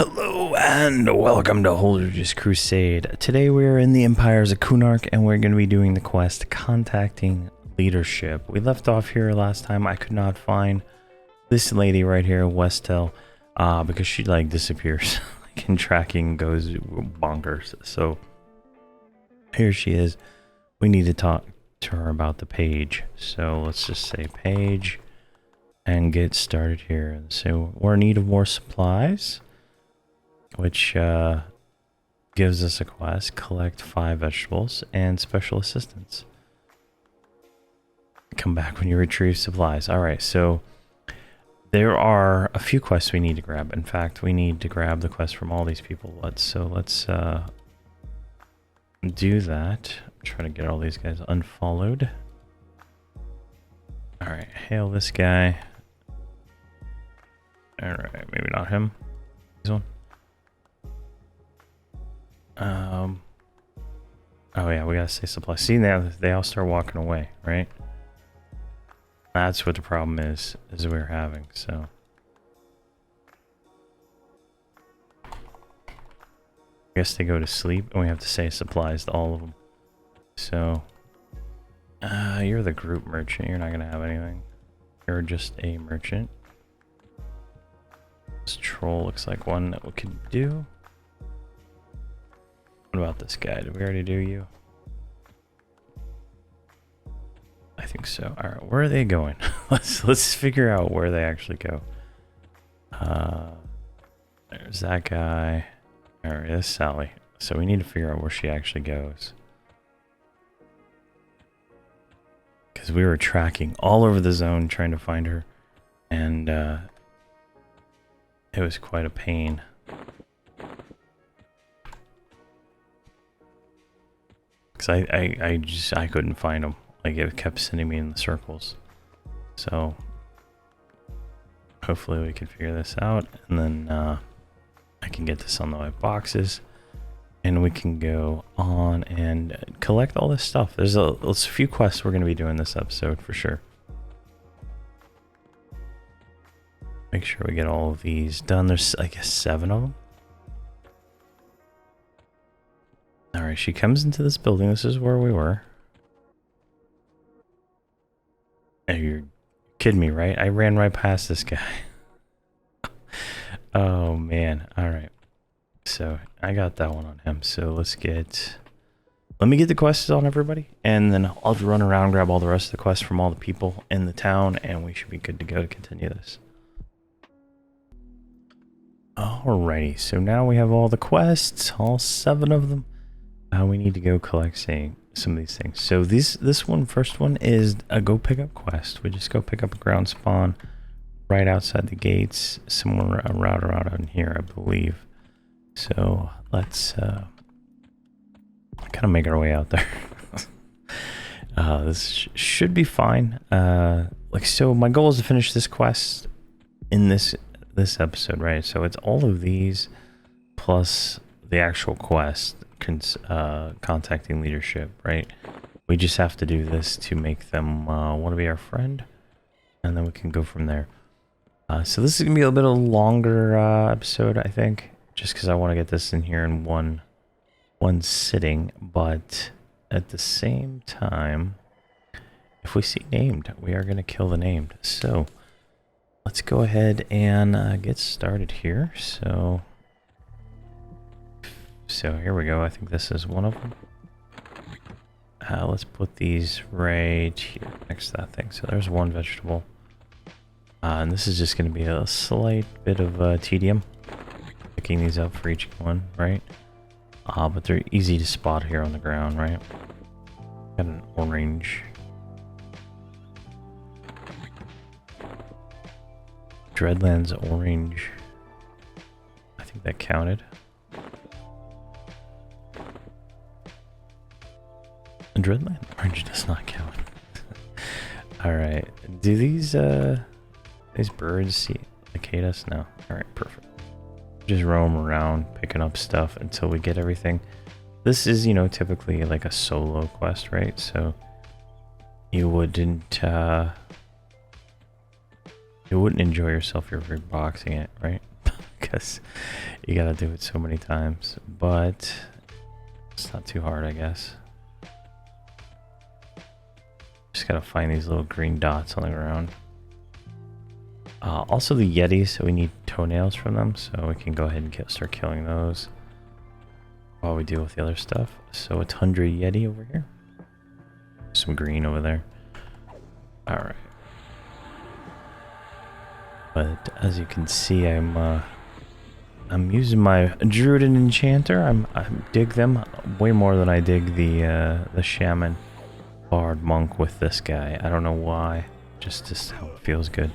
Hello and welcome to Holdredge's Crusade. Today we're in the Empires of Kunark and we're going to be doing the quest Contacting Leadership. We left off here last time. I could not find this lady right here, Westel, because she like disappears and tracking goes bonkers. So here she is. We need to talk to her about the page. So let's just say page and get started here. So we're in need of more supplies, which gives us a quest: collect 5 vegetables and special assistance. Come back when you retrieve supplies. Alright, so there are a few quests we need to grab. In fact, we need to grab the quest from all these people. Let's do that. I'm trying to get all these guys unfollowed. Alright, hail this guy. Alright, maybe not him. This one. Oh yeah, we gotta say supply. See, now they all start walking away, right? That's what the problem is we're having, so. I guess they go to sleep and we have to say supplies to all of them. So, you're the group merchant, you're not gonna have anything. You're just a merchant. This troll looks like one that we could do. What about this guy? Did we already do you? I think so. Alright, where are they going? let's figure out where they actually go. There's that guy. Alright, there's Sally. So we need to figure out where she actually goes. Because we were tracking all over the zone trying to find her. And it was quite a pain. Because I couldn't find them. Like, it kept sending me in the circles. So hopefully we can figure this out, and then I can get this on the white boxes, and we can go on and collect all this stuff. There's a few quests we're going to be doing this episode for sure. Make sure we get all of these done. There's, I guess, 7 of them. Alright, she comes into this building. This is where we were. Oh, you're kidding me, right? I ran right past this guy. Oh, man. Alright. So, I got that one on him. So, let me get the quests on everybody. And then I'll run around, grab all the rest of the quests from all the people in the town. And we should be good to go to continue this. Alrighty. So, now we have all the quests. All 7 of them. We need to go collect some of these things. So this first one is a go pick up quest. We just go pick up a ground spawn right outside the gates, somewhere around in here, I believe. So let's kind of make our way out there. This should be fine. So my goal is to finish this quest in this episode, right? So it's all of these plus the actual quest. Contacting leadership, right? We just have to do this to make them want to be our friend, and then we can go from there. So this is gonna be a little bit of a longer episode, I think, just because I want to get this in here in one sitting. But at the same time, if we see named, we are gonna kill the named. So let's go ahead and get started here. So here we go. I think this is one of them. Let's put these right here next to that thing. So there's one vegetable. And this is just going to be a slight bit of tedium. Picking these up for each one, right? But they're easy to spot here on the ground, right? Got an orange. Dreadlands orange. I think that counted. Dreadland orange does not count. Alright. Do these birds hate us? No. Alright, perfect. Just roam around picking up stuff until we get everything. This is, typically like a solo quest, right? So you wouldn't enjoy yourself if you're boxing it, right? because you gotta do it so many times. But it's not too hard, I guess. Just gotta find these little green dots on the ground. Also the Yetis, so we need toenails from them, so we can go ahead and start killing those while we deal with the other stuff. So a Tundra Yeti over here. Some green over there. Alright. But as you can see, I'm using my Druid and Enchanter. I dig them way more than I dig the Shaman Bard Monk with this guy. I don't know why. Just how it feels good.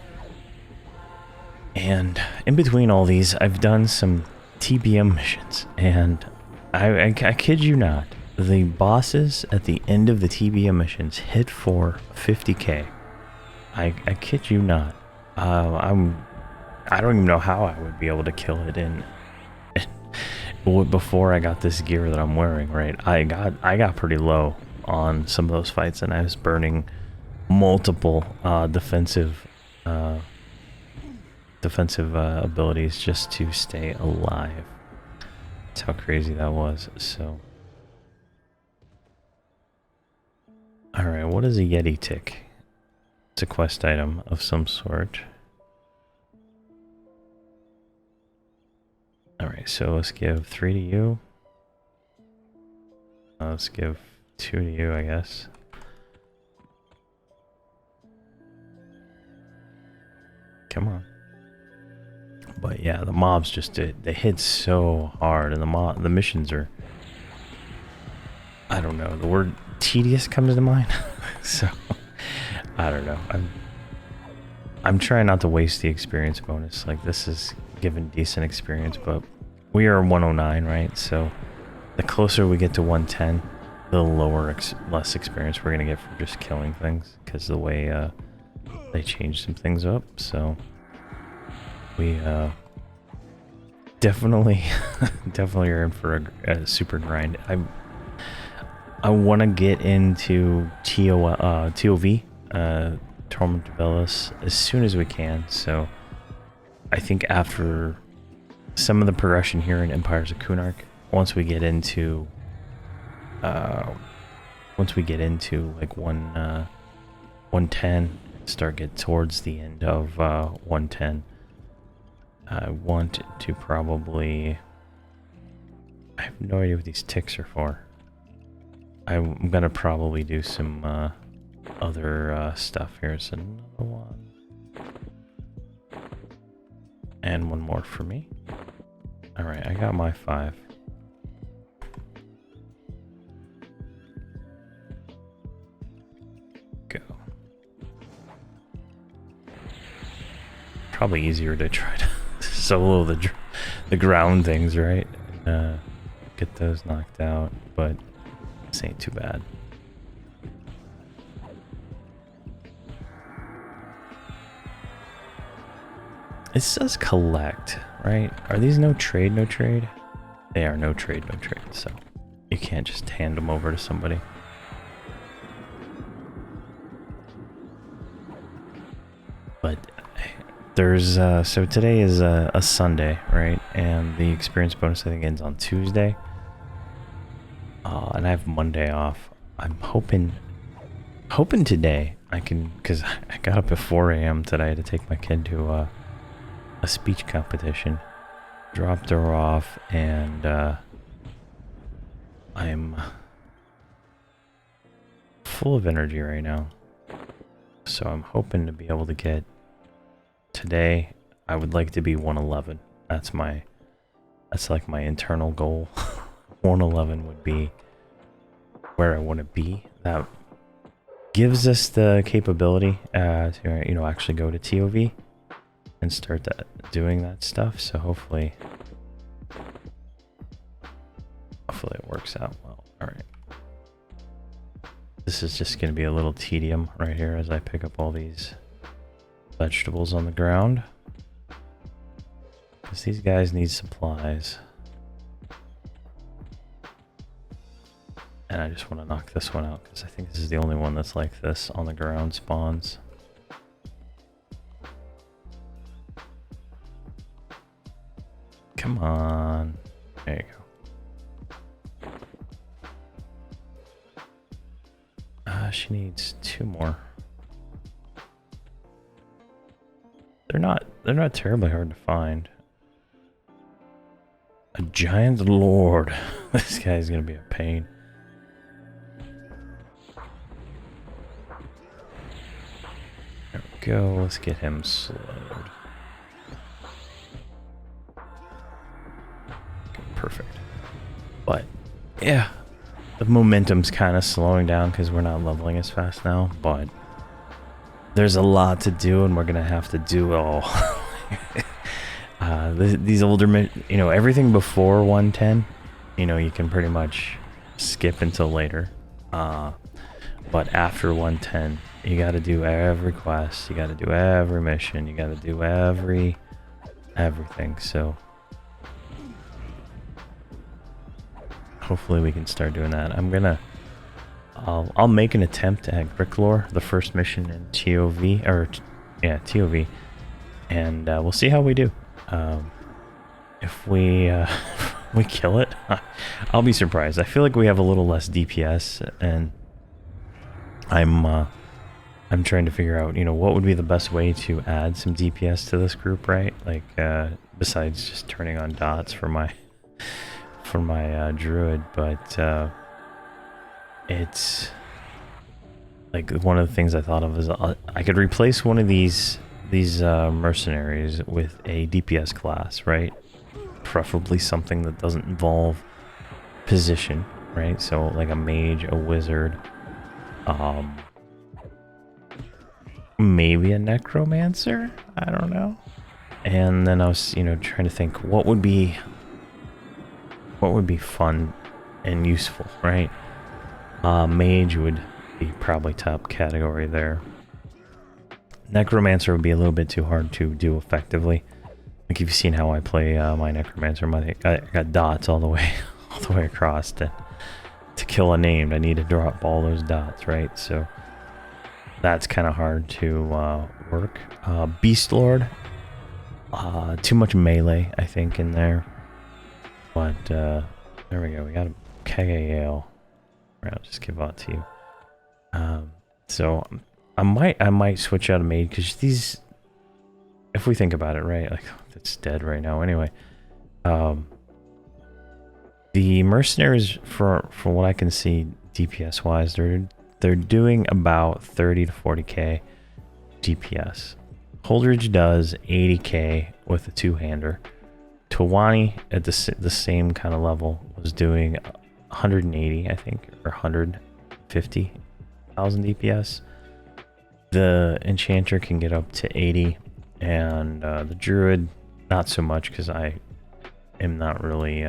And in between all these, I've done some TBM missions, and I kid you not, the bosses at the end of the TBM missions hit for 50k. I kid you not. I don't even know how I would be able to kill it in before I got this gear that I'm wearing. Right, I got pretty low on some of those fights, and I was burning multiple defensive abilities just to stay alive. That's how crazy that was. So, all right, what is a Yeti tick? It's a quest item of some sort. All right, so let's give 3 to you. Let's give 2 to you, I guess. Come on. But yeah, the mobs just they hit so hard, and the missions are, I don't know, the word tedious comes to mind. So I don't know. I'm trying not to waste the experience bonus. Like, this is giving decent experience, but we are 109, right? So the closer we get to 110, the less experience we're gonna get from just killing things, because the way they changed some things up. So we definitely are in for a super grind. I want to get into TOV, Torment of Velis, as soon as we can. So I think after some of the progression here in Empires of Kunark, once we get into like 110, get towards the end of 110, I want to probably, I have no idea what these ticks are for. I'm gonna probably do some other stuff. Here's another one, and one more for me. All right, I got my 5. Go. Probably easier to try to solo the ground things, right? Get those knocked out, but this ain't too bad. It says collect, right? Are these no trade, no trade? They are no trade, no trade, so you can't just hand them over to somebody. But there's, so today is a Sunday, right? And the experience bonus, I think, ends on Tuesday. And I have Monday off. I'm hoping today I can, because I got up at 4 a.m. today to take my kid to a speech competition. Dropped her off, and I'm full of energy right now. So I'm hoping to be able to get today. I would like to be 111. That's like my internal goal. 111 would be where I want to be. That gives us the capability to, you know, actually go to TOV and start doing that stuff. So hopefully it works out well. All right. This is just going to be a little tedium right here as I pick up all these vegetables on the ground, because these guys need supplies. And I just want to knock this one out, because I think this is the only one that's like this on the ground spawns. Come on. There you go. She needs 2 more. They're not terribly hard to find. A giant lord. This guy's gonna be a pain. There we go. Let's get him slowed. Okay, perfect. But yeah, the momentum's kind of slowing down because we're not leveling as fast now. But there's a lot to do, and we're gonna have to do it all. These older, you know, everything before 110, you know, you can pretty much skip until later. But after 110, you got to do every quest, you got to do every mission, you got to do everything. So hopefully we can start doing that. I'll make an attempt at Bricklore, the first mission in TOV, TOV, and we'll see how we do. If we we kill it, I'll be surprised. I feel like we have a little less DPS, and I'm trying to figure out, you know, what would be the best way to add some DPS to this group, right? Like besides just turning on dots for my druid, but it's like one of the things I thought of is I could replace one of these mercenaries with a DPS class, right? Preferably something that doesn't involve position, right? So like a mage, a wizard, maybe a necromancer, I don't know. And then I was, you know, trying to think what would be fun and useful, right? Mage would be probably top category there. Necromancer would be a little bit too hard to do effectively. Like, you've seen how I play my Necromancer. I got dots all the way across to kill a named. I need to drop all those dots, right? So that's kind of hard to work. Beast Lord, too much melee, I think, in there. But there we go. We got a KAL. Right, I'll just give that to you. So I might switch out a maid, because these, if we think about it, right, like, it's dead right now anyway. The mercenaries, for what I can see DPS wise, they're doing about 30 to 40k DPS. Holdredge does 80k with a 2-hander. Tawani at the same kind of level was doing 180, I think, or 150,000 DPS. The enchanter can get up to 80, and the druid not so much, because I am not really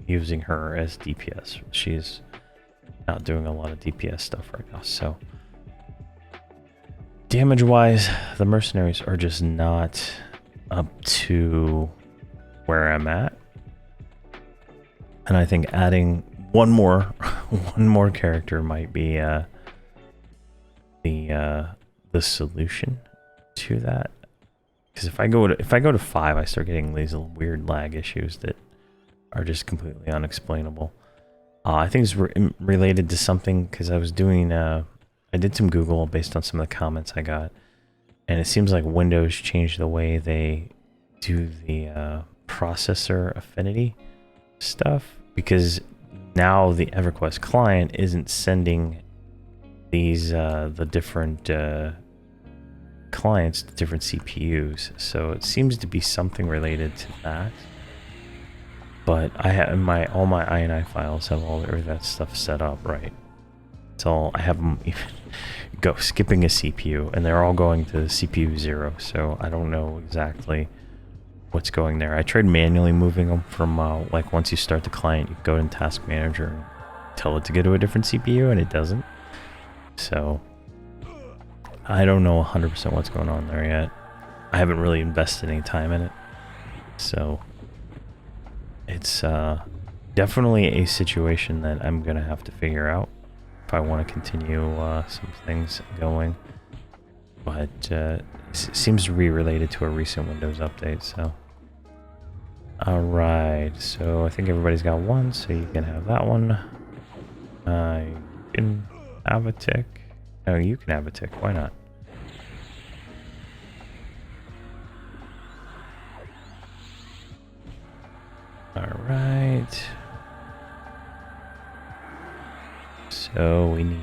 using her as DPS. She's not doing a lot of DPS stuff right now. So damage wise, the mercenaries are just not up to where I'm at, and I think adding one more character might be the solution to that. Because if I go to 5, I start getting these weird lag issues that are just completely unexplainable. I think it's related to something, because I was doing I did some Google based on some of the comments I got, and it seems like Windows changed the way they do the processor affinity stuff, because now the Everquest client isn't sending these the different clients to different CPUs, so it seems to be something related to that. But I have all my INI files have all that stuff set up right. It's all, I have them even skipping a CPU, and they're all going to CPU 0. So I don't know exactly what's going there. I tried manually moving them from like, once you start the client, you go in Task Manager and tell it to go to a different CPU, and it doesn't. So I don't know 100% what's going on there yet. I haven't really invested any time in it. So it's definitely a situation that I'm going to have to figure out if I want to continue some things going. But it seems to be related to a recent Windows update, so Alright, so I think everybody's got one, so you can have that one. You can have a tick. No, you can have a tick. Why not? Alright. So we need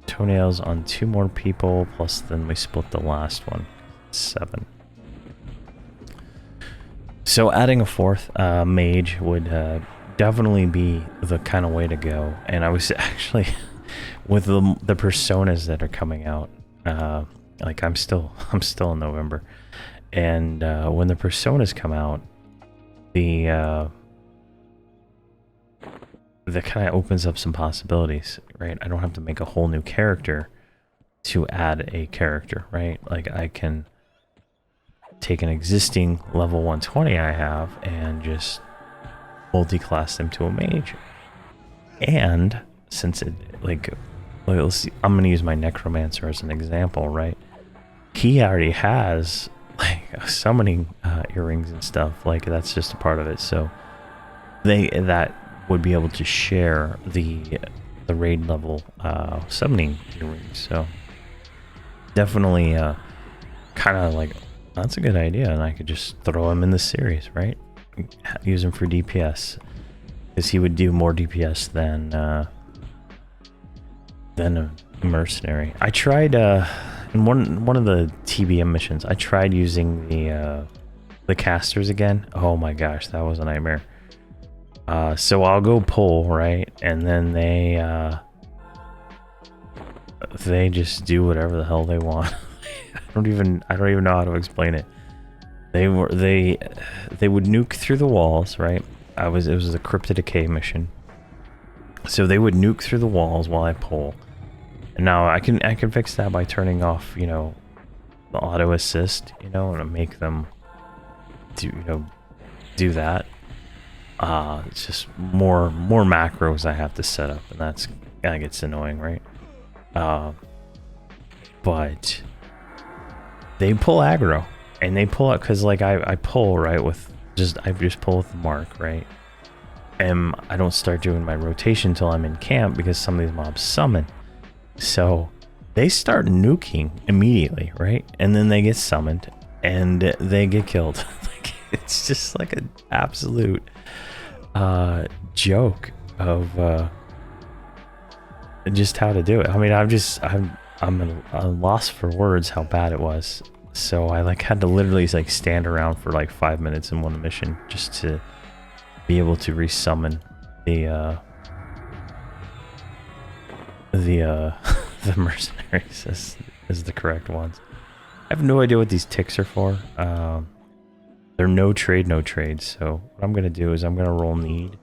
toenails on 2 more people, plus then we split the last one. 7. So adding a 4th mage would definitely be the kind of way to go. And I was actually, with the personas that are coming out, like I'm still in November, and when the personas come out, that kind of opens up some possibilities, right? I don't have to make a whole new character to add a character, right? Like I can take an existing level 120 I have and just multi-class them to a mage. And since it, like let's see, I'm gonna use my necromancer as an example, right? He already has like summoning earrings and stuff, like that's just a part of it. So that would be able to share the raid level summoning earrings. So definitely kind of like, that's a good idea, and I could just throw him in the series, right? Use him for DPS, because he would do more DPS than a mercenary. I tried in one of the TBM missions, I tried using the casters again. Oh my gosh, that was a nightmare. So I'll go pull, right, and then they just do whatever the hell they want. I don't even know how to explain it. They would nuke through the walls, right? It was a Crypto Decay mission. So they would nuke through the walls while I pull. And now I can fix that by turning off, you know, the auto assist, you know, and make them do that. It's just more macros I have to set up, and that gets annoying, right? But they pull aggro, and they pull out because like I pull right with I just pull with the mark, right? And I don't start doing my rotation until I'm in camp because some of these mobs summon. So they start nuking immediately, right? And then they get summoned and they get killed. Like, it's just like an absolute joke of just how to do it. I mean, I'm at a loss for words how bad it was. So I like had to literally like stand around for like 5 minutes in one mission just to be able to resummon the the mercenaries as the correct ones. I have no idea what these ticks are for. They're no trades. So what I'm gonna do is I'm gonna roll need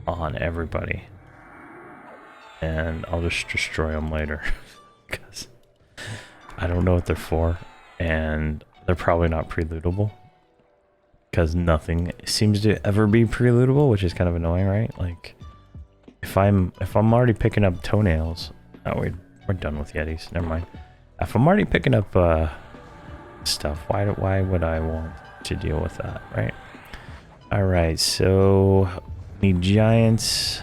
on everybody, and I'll just destroy them later because I don't know what they're for, and they're probably not pre-lootable because nothing seems to ever be pre-lootable, which is kind of annoying, right? Like if I'm already picking up toenails, oh wait, we're done with Yetis. Never mind. If I'm already picking up stuff, why would I want to deal with that, right? All right, so need giants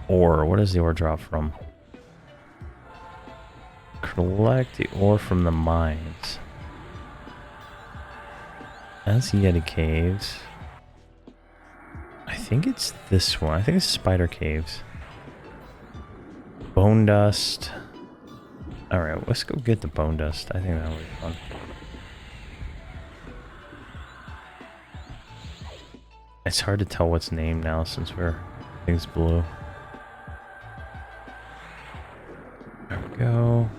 ore. What does the ore drop from? Collect the ore from the mines. That's Yeti caves. I think it's this one. I think it's spider caves. Bone dust. All right, let's go get the bone dust. I think that'll be fun. It's hard to tell what's named now since things blue. There we go.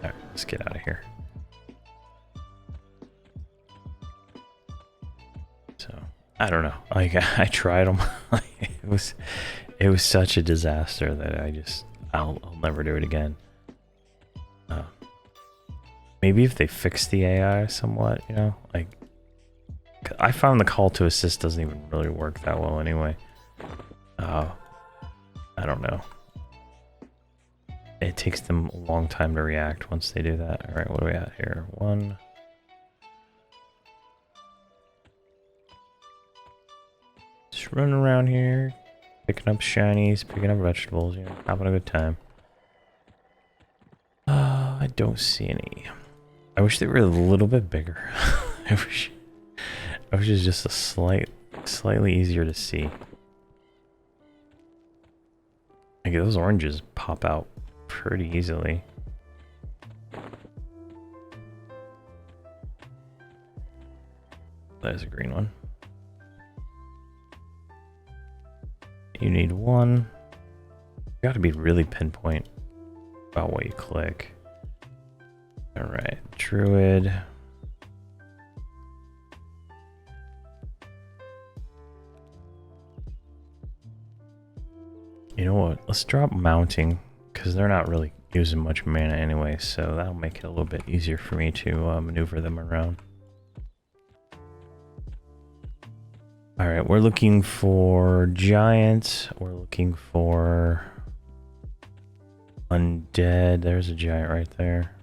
Alright, let's get out of here. So, I don't know. Like, I tried them. it was such a disaster that I'll never do it again. Maybe if they fix the AI somewhat, you know, like, I found the call to assist doesn't even really work that well anyway. I don't know. It takes them a long time to react once they do that. All right, what are we at here? 1, Just running around here, picking up shinies, picking up vegetables, you know, having a good time. I don't see any. I wish they were a little bit bigger. I wish it was just a slightly easier to see. Like those oranges pop out pretty easily. There's a green one. You need one. You gotta be really pinpoint about what you click. Alright, Druid. You know what? Let's drop mounting, because they're not really using much mana anyway, so that'll make it a little bit easier for me to maneuver them around. Alright, we're looking for giants. We're looking for undead. There's a giant right there.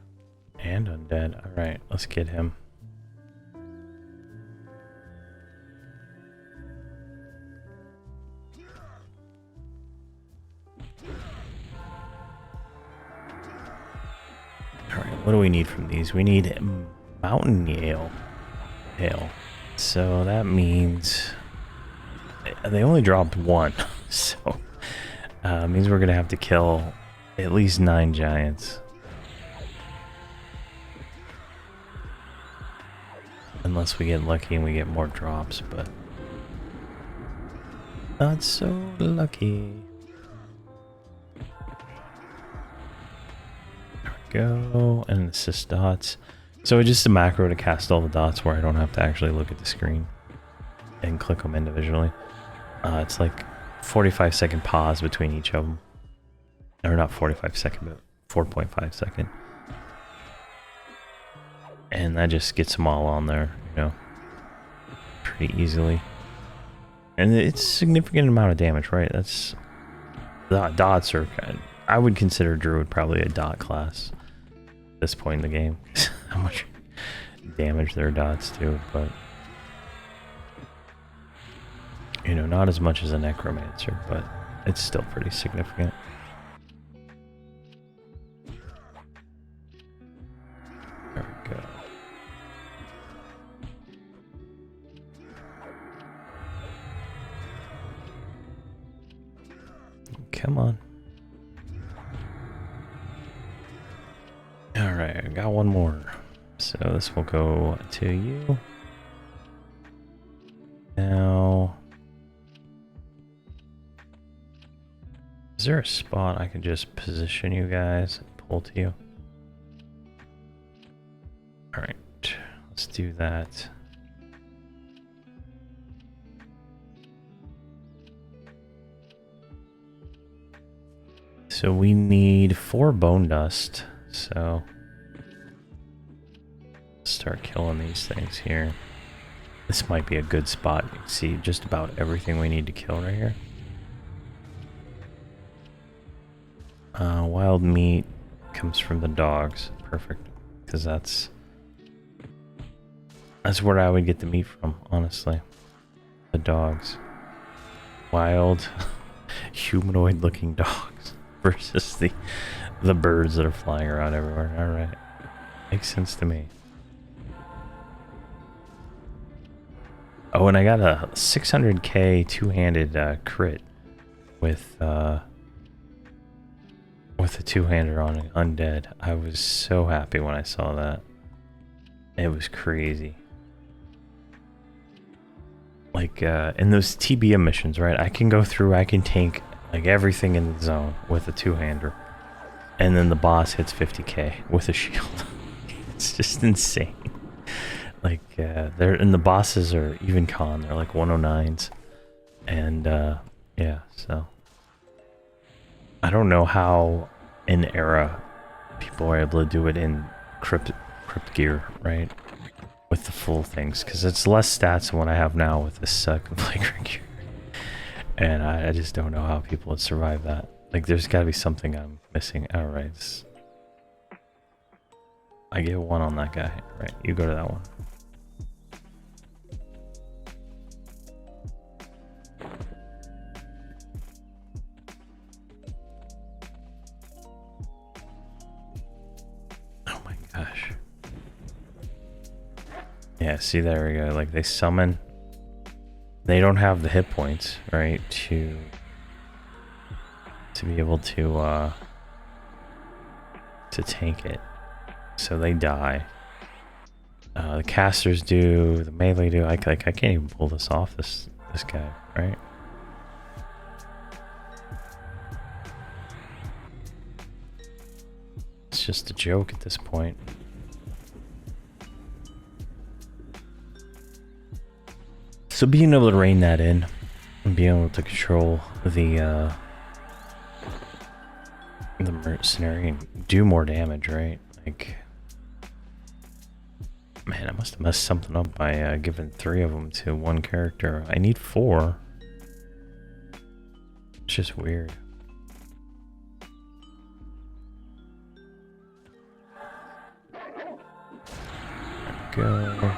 And undead. Alright, let's get him. Alright, what do we need from these? We need mountain ale. So that means they only dropped one. So means we're gonna have to kill at least 9 giants. Unless we get lucky and we get more drops, but not so lucky. There we go, and assist dots. So it's just a macro to cast all the dots where I don't have to actually look at the screen and click them individually. It's like 45-second pause between each of them. Or not 45-second, but 4.5 second. And that just gets them all on there, you know, pretty easily. And it's a significant amount of damage, right? That's... The dots are... I would consider Druid probably a dot class at this point in the game. How much damage their dots do, but... You know, not as much as a Necromancer, but it's still pretty significant. There we go. Come on. Alright, I got one more. So this will go to you. Now... Is there a spot I can just position you guys and pull to you? Alright, let's do that. So we need 4 bone dust, so start killing these things here. This might be a good spot. You can see just about everything we need to kill right here. Wild meat comes from the dogs. Perfect, because that's where I would get the meat from, honestly. The dogs. Wild, humanoid-looking dogs versus the birds that are flying around everywhere. All right, makes sense to me. Oh, and I got a 600k two-handed crit with a two-hander on an undead. I was so happy when I saw that. It was crazy. Like in those TBM missions, right? I can go through, I can tank like everything in the zone with a two-hander, and then the boss hits 50k with a shield. It's just insane. Like the bosses are even con. They're like 109s, and yeah. So I don't know how in era people are able to do it in crypt gear, right? With the full things, because it's less stats than what I have now with this suck of flagrant gear. And I just don't know how people would survive that. Like, there's got to be something I'm missing. All right, I get 1 on that guy. Right, you go to that one. Yeah, see, there we go. Like, they summon. They don't have the hit points, right, to be able to tank it. So they die. The casters do, the melee do. I can't even pull this off, this guy, right? It's just a joke at this point. So being able to rein that in and being able to control the mercenary and do more damage, right? Like, man, I must have messed something up by giving 3 of them to one character. I need 4. It's just weird. Go.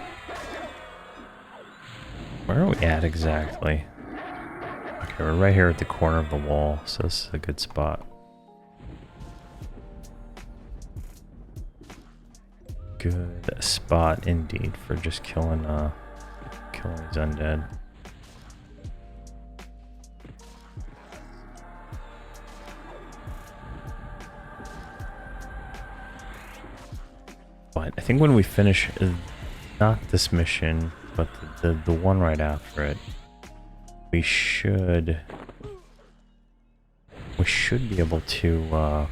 Where are we at exactly? Okay, we're right here at the corner of the wall, so this is a good spot. Good spot indeed for just killing these undead. But I think when we finish, not this mission, but the one right after it, we should be able to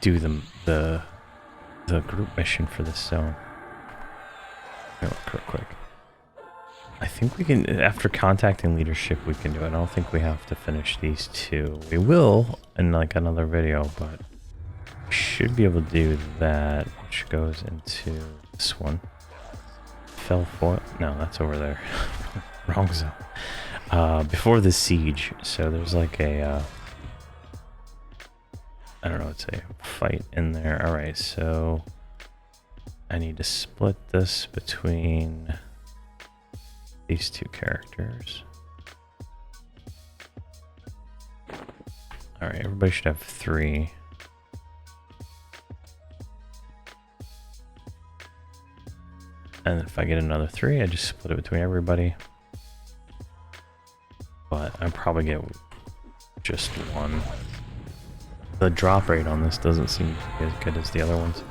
do the group mission for this zone. Real quick. I think we can, after contacting leadership, we can do it. I don't think we have to finish these 2. We will in like another video, but we should be able to do that, which goes into this one. Fell for no, that's over there. Wrong zone. Before the siege, so there's like a I don't know, it's a fight in there. All right, so I need to split this between these 2 characters. All right, everybody should have 3. And if I get another 3, I just split it between everybody. But I probably get just 1. The drop rate on this doesn't seem to be as good as the other ones.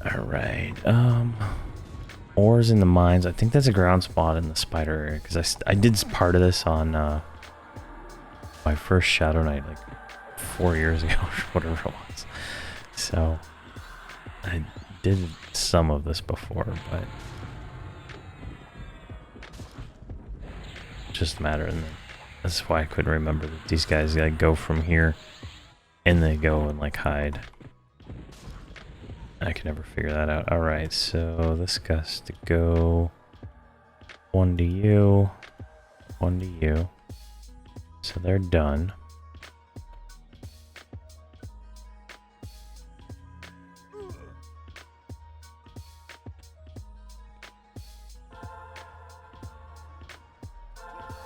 Alright, ores in the mines. I think that's a ground spot in the spider area, because I did part of this on my first Shadow Knight like 4 years ago, or whatever it was. So I did some of this before, but just a matter, and that's why I couldn't remember that these guys like go from here and they go and like hide. I can never figure that out. All right, so this guy's to go 1 to you, 1 to you. So they're done.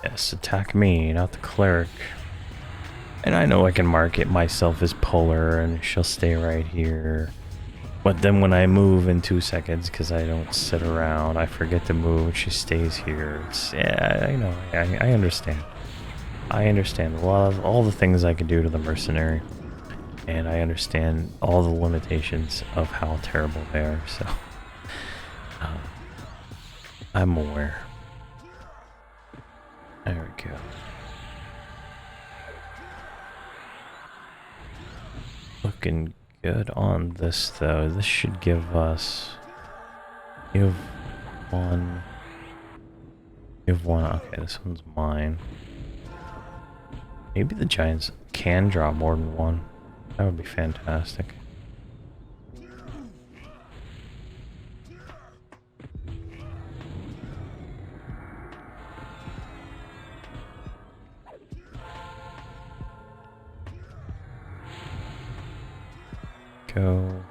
Yes, attack me, not the cleric. And I know I can mark it myself as polar and she'll stay right here. But then when I move in 2 seconds, because I don't sit around, I forget to move and she stays here. It's, yeah, I know, I understand. I understand a lot of all the things I can do to the mercenary. And I understand all the limitations of how terrible they are, so I'm aware. There we go. Looking good on this though. This should give us. You have one. You have one. Okay, this one's mine. Maybe the giants can drop more than one. That would be fantastic. Go.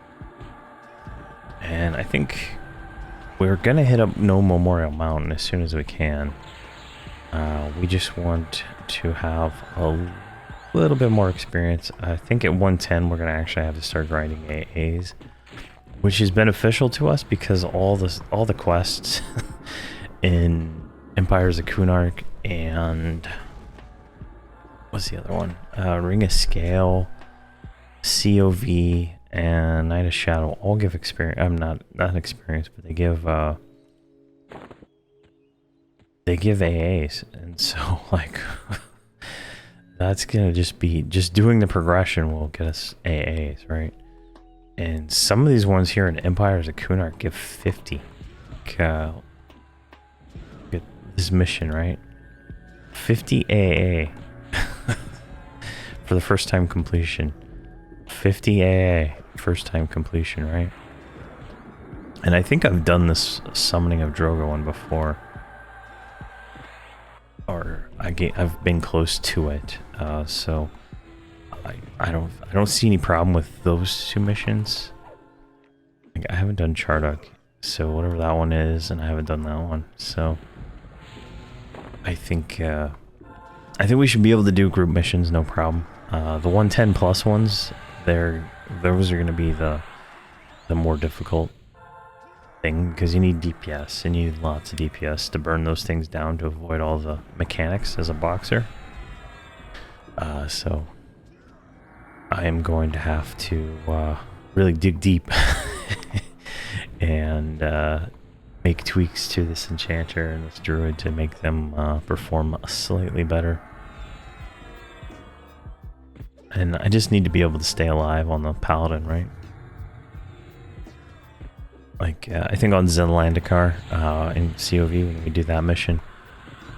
And I think we're gonna hit up No Memorial Mountain as soon as we can. We just want to have a little bit more experience. I think at 110 we're gonna actually have to start grinding AAs. which is beneficial to us because all the quests in Empires of Kunark and what's the other one? Ring of Scale, COV, and Night of Shadow all give experience. I'm not experience, but they give AAs, and so like that's gonna just doing the progression will get us AAs, right? And some of these ones here in Empires of Kunark give 50. Get this mission, right? 50 AA for the first time completion. 50 AA first time completion, right? And I think I've done this summoning of Drogo one before, or I've been close to it. So I don't see any problem with those two missions. Like, I haven't done Charduk, so whatever that one is, and I haven't done that one. So I think we should be able to do group missions, no problem. The 110 plus ones, those are going to be the more difficult thing, because you need DPS, and you need lots of DPS to burn those things down to avoid all the mechanics as a boxer. So I am going to have to really dig deep and make tweaks to this enchanter and this druid to make them perform slightly better. And I just need to be able to stay alive on the paladin, right? Like, I think on Zenlandikar in COV, when we do that mission,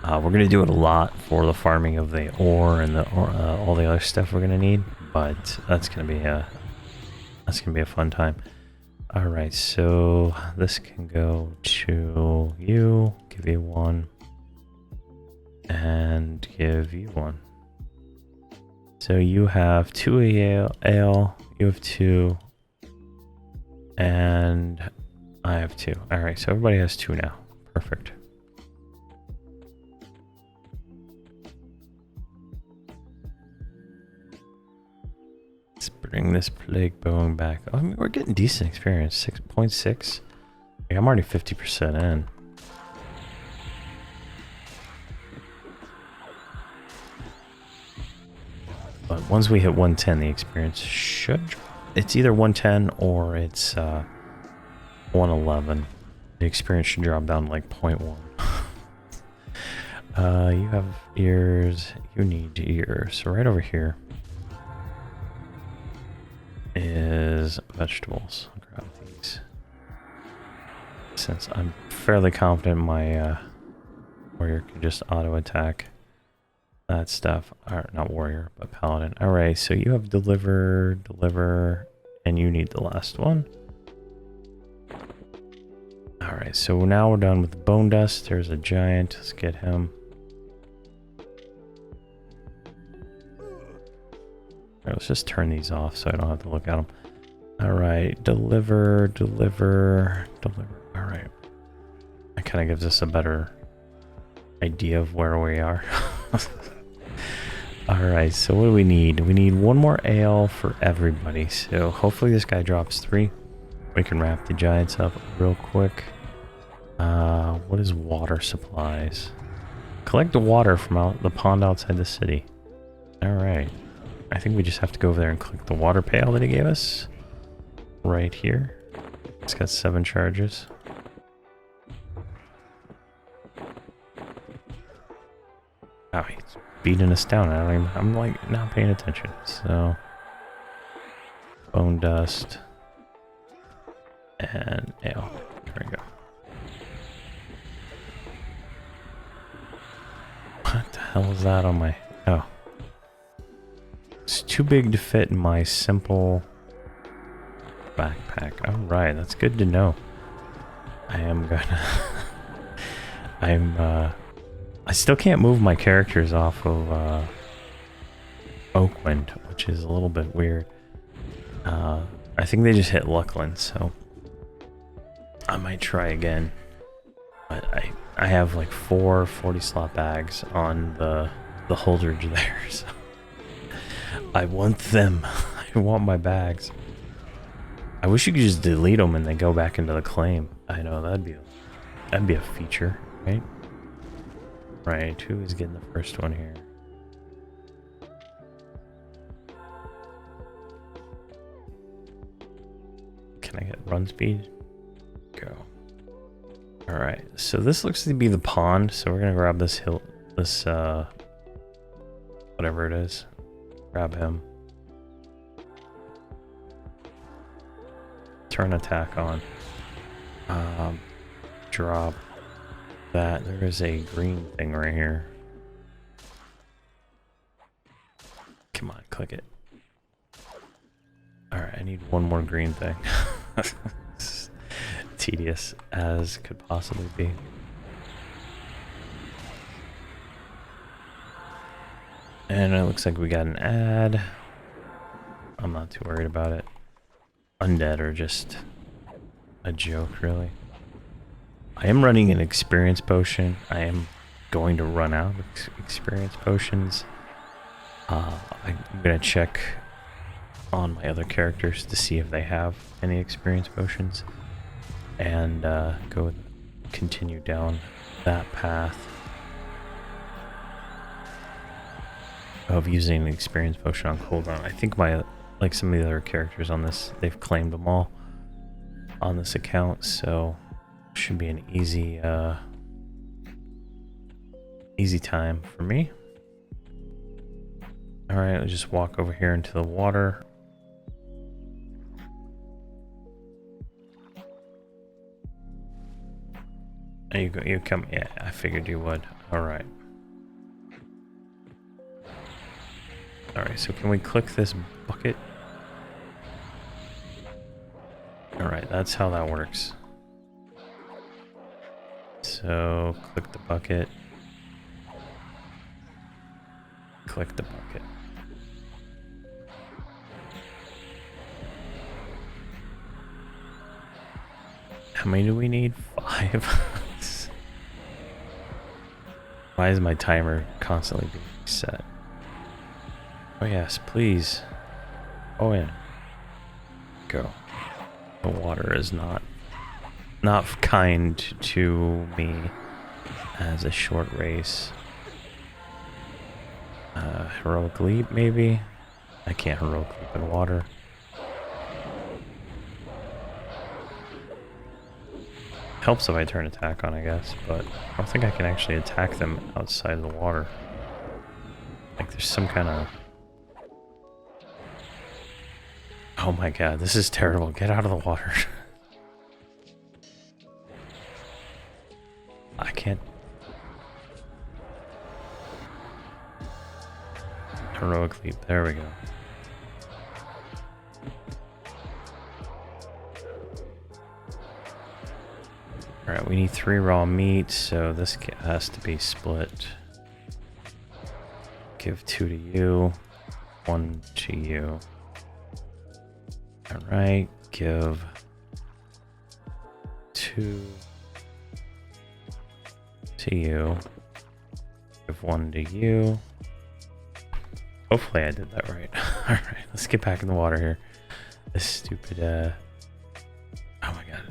we're going to do it a lot for the farming of the ore and all the other stuff we're going to need. But that's going to be a fun time. All right, so this can go to you, give you 1, and give you 1. So you have 2 ale, you have 2, and I have 2. All right, so everybody has 2 now. Perfect. Let's bring this plague bone back. I mean, we're getting decent experience. 6.6. Like, I'm already 50% in. But once we hit 110, the experience should... It's either 110 or it's 111. The experience should drop down to like 0.1. You have ears. You need ears. So right over here is vegetables. I'll grab these. Since I'm fairly confident my warrior can just auto attack that stuff. Not warrior, but paladin. Alright, so you have deliver, and you need the last one. Alright, so now we're done with the bone dust. There's a giant. Let's get him. Alright, let's just turn these off so I don't have to look at them. Alright, deliver. Alright. That kind of gives us a better idea of where we are. Alright, so what do we need? We need 1 more ale for everybody. So hopefully this guy drops 3. We can wrap the giants up real quick. What is water supplies? Collect the water from the pond outside the city. Alright. I think we just have to go over there and collect the water pail that he gave us. Right here. It's got 7 charges. Oh, he's beating us down. I'm like not paying attention. So, bone dust and ale. There we go. What the hell is that on my... Oh. It's too big to fit in my simple backpack. Alright, that's good to know. I am gonna... I still can't move my characters off of Oakwind, which is a little bit weird. I think they just hit Luckland, so I might try again. But I have like 4 40-slot bags on the Holdredge there, so I want them. I want my bags. I wish you could just delete them and then go back into the claim. I know that'd be a feature, right? Right, who is getting the first one here? Can I get run speed? Go. All right, so this looks to be the pond. So we're gonna grab this hill, this whatever it is. Grab him. Turn attack on. Drop that. There is a green thing right here. Come on, click it. All right, I need one more green thing. Tedious as could possibly be. And it looks like we got an ad. I'm not too worried about it. Undead are just a joke, really. I am running an experience potion. I am going to run out of experience potions. I'm gonna check on my other characters to see if they have any experience potions, and continue down that path of using an experience potion on cooldown. I think like some of the other characters on this, they've claimed them all on this account, so should be an easy time for me. All right, let's just walk over here into the water. There you go. You come. Yeah, I figured you would. All right. All right. So can we click this bucket? All right. That's how that works. So click the bucket. Click the bucket. How many do we need? 5. Why is my timer constantly being set? Oh yes, please. Oh yeah. Go. The water is not kind to me as a short race. Heroic leap, maybe? I can't heroic leap in water. Helps if I turn attack on, I guess, but I don't think I can actually attack them outside of the water. Like there's some kind of... Oh my god, this is terrible. Get out of the water. I can't... Heroic leap, there we go. Alright, we need 3 raw meat, so this has to be split. Give 2 to you, 1 to you. Alright, give 2 to you. Give 1 to you. Hopefully I did that right. Alright, let's get back in the water here. This stupid, oh my god.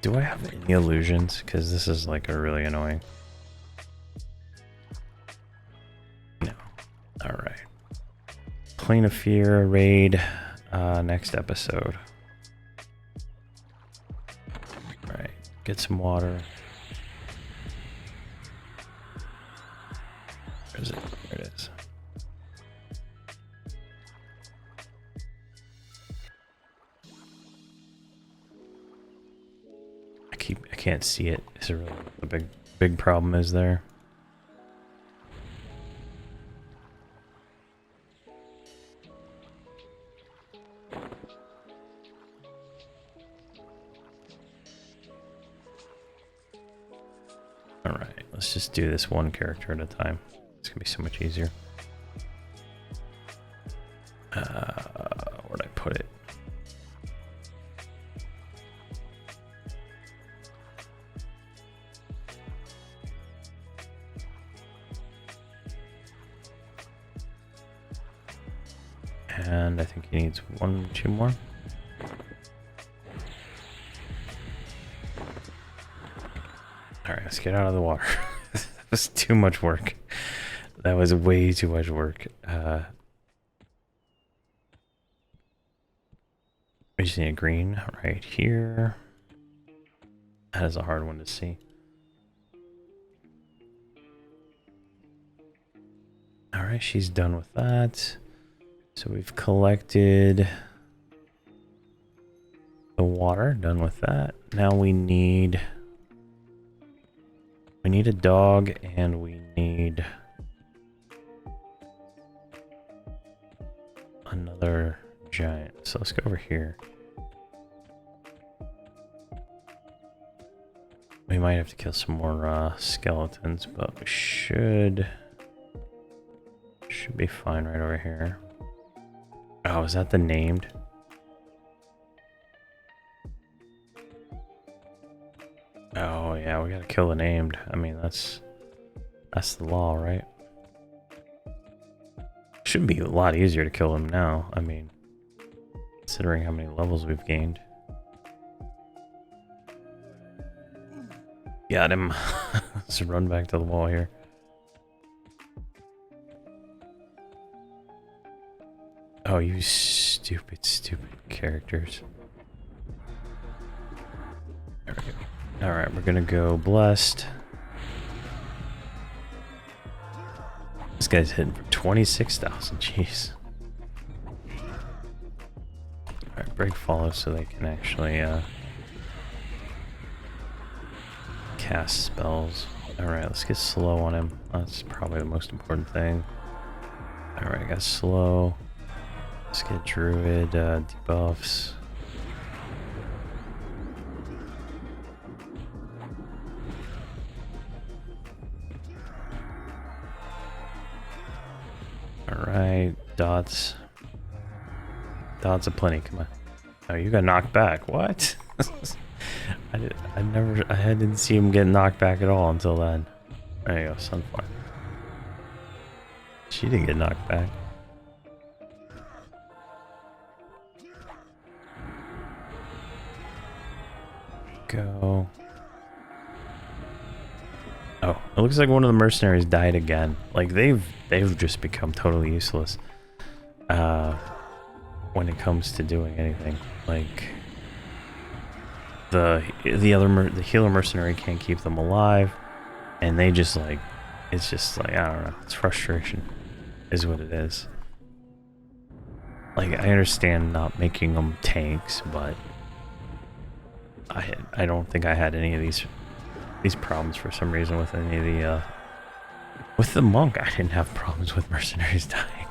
Do I have any illusions? Because this is like a really annoying. No. Alright. Plane of Fear raid next episode. Alright. Get some water. Where is it? There it is. I can't see it. Is it really the big problem is there? All right, let's just do this one character at a time. It's gonna be so much easier. Where'd I put it? And I think he needs 2 more. Alright, let's get out of the water. That was too much work. That was way too much work. We just need a green right here. That is a hard one to see. Alright, she's done with that. So we've collected the water, done with that. Now we need a dog and we need another giant. So let's go over here. We might have to kill some more skeletons, but we should be fine right over here. Oh, is that the named? Oh yeah, we gotta kill the named. I mean, that's the law, right? Should be a lot easier to kill him now. I mean, considering how many levels we've gained. Got him. Let's run back to the wall here. Oh, you stupid characters. There we go. Alright, we're gonna go blessed. This guy's hitting for 26,000, jeez. Alright, break follow so they can actually cast spells. Alright, let's get slow on him. That's probably the most important thing. Alright, I got slow. Let's get druid debuffs. Alright, dots. Dots of plenty, come on. Oh, you got knocked back. What? I didn't see him get knocked back at all until then. There you go, Sunfire. She didn't get knocked back. Go. Oh, it looks like one of the mercenaries died again. Like they've just become totally useless when it comes to doing anything. Like the healer mercenary can't keep them alive, and they just like, it's just like, I don't know, it's frustration is what it is. Like I understand not making them tanks, but I don't think I had any of these problems for some reason with any of the with the monk. I didn't have problems with mercenaries dying,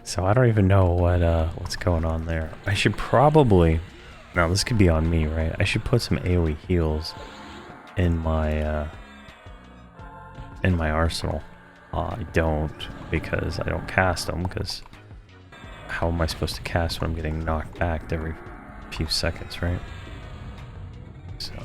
so I don't even know what's going on there. I should probably, now this could be on me, right? I should put some AoE heals in my arsenal. I don't, because I don't cast them, because how am I supposed to cast when I'm getting knocked back every few seconds, right? So there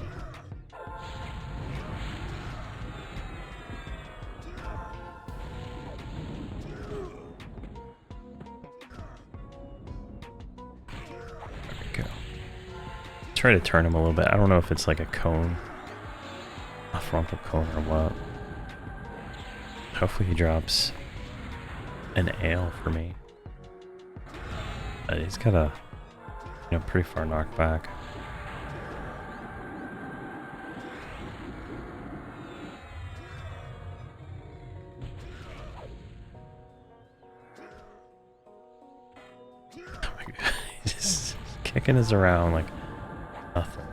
we go. Try to turn him a little bit. I don't know if it's like a cone, a frontal cone or what. Hopefully he drops an ale for me. He's got a, pretty far knockback. Oh my god, he's just kicking us around like nothing.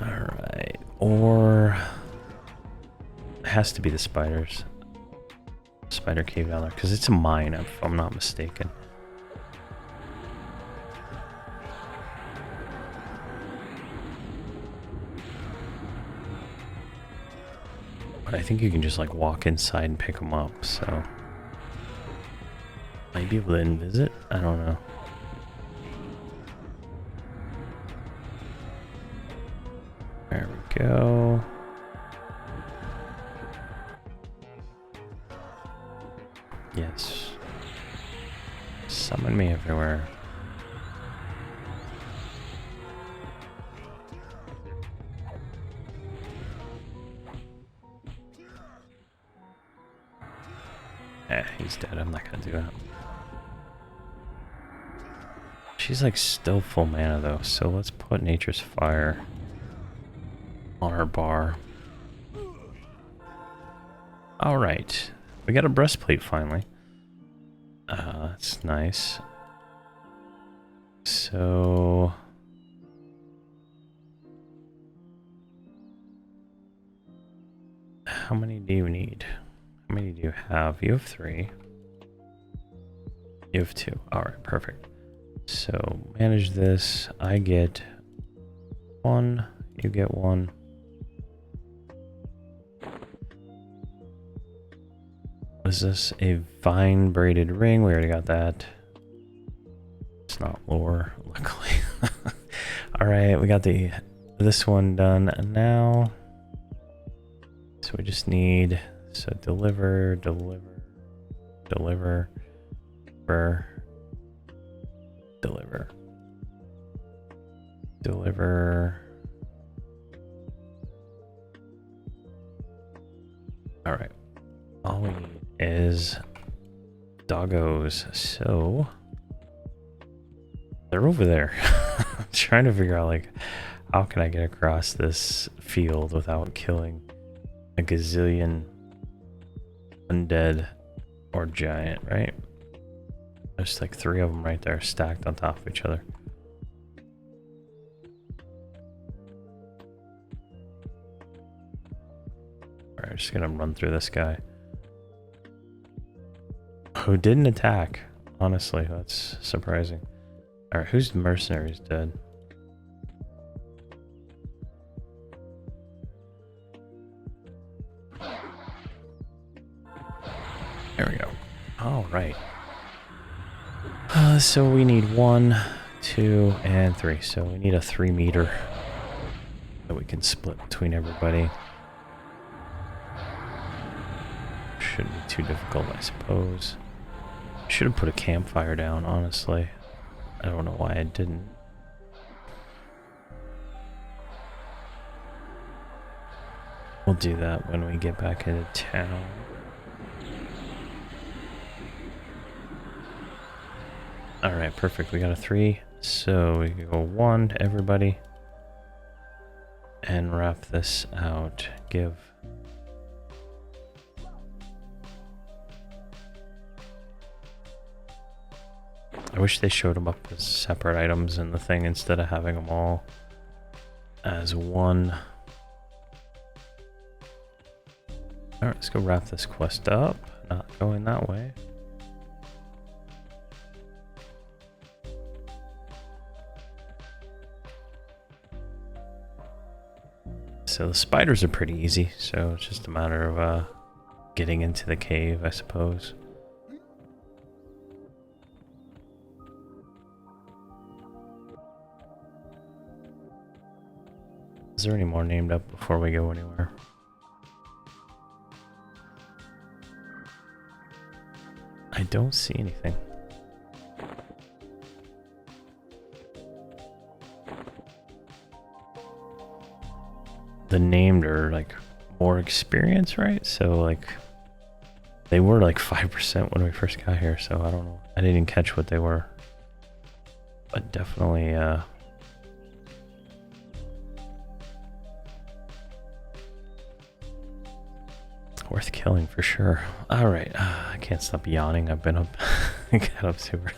Alright, or it has to be the spiders. Spider cave down there, because it's a mine if I'm not mistaken. But I think you can just like walk inside and pick them up, so might be able to invis. I don't know. There we go. Yes. Summon me everywhere. He's dead. I'm not gonna do that. She's like still full mana though, so let's put Nature's Fire on her bar. Alright. We got a breastplate finally. That's nice. So... how many do you need? How many do you have? You have 3. You have 2. Alright, perfect. So, manage this. I get 1. You get 1. Is this a vine braided ring? We already got that. It's not lore, luckily. Alright, we got this one done now. So we just need, so deliver, alright. All we need is doggos. So they're over there. I'm trying to figure out like how can I get across this field without killing a gazillion undead or giant, right? There's like 3 of them right there stacked on top of each other. Alright, I'm just gonna run through this guy. Who didn't attack, honestly, that's surprising. Alright, whose mercenary's dead? There we go. Alright. So we need 1, 2, and 3. So we need a 3 meter that we can split between everybody. Shouldn't be too difficult, I suppose. Should have put a campfire down, honestly. I don't know why I didn't. We'll do that when we get back into town. Alright, perfect. We got a 3. So we can go 1 to everybody. And wrap this out. Give. I wish they showed them up as separate items in the thing instead of having them all as one. Alright, let's go wrap this quest up. Not going that way. So the spiders are pretty easy, so it's just a matter of getting into the cave, I suppose. Is there any more named up before we go anywhere? I don't see anything. The named are like more experience, right? So like they were like 5% when we first got here, so I don't know. I didn't catch what they were. But definitely worth killing for sure. Alright, I can't stop yawning. I've been up I got up super late.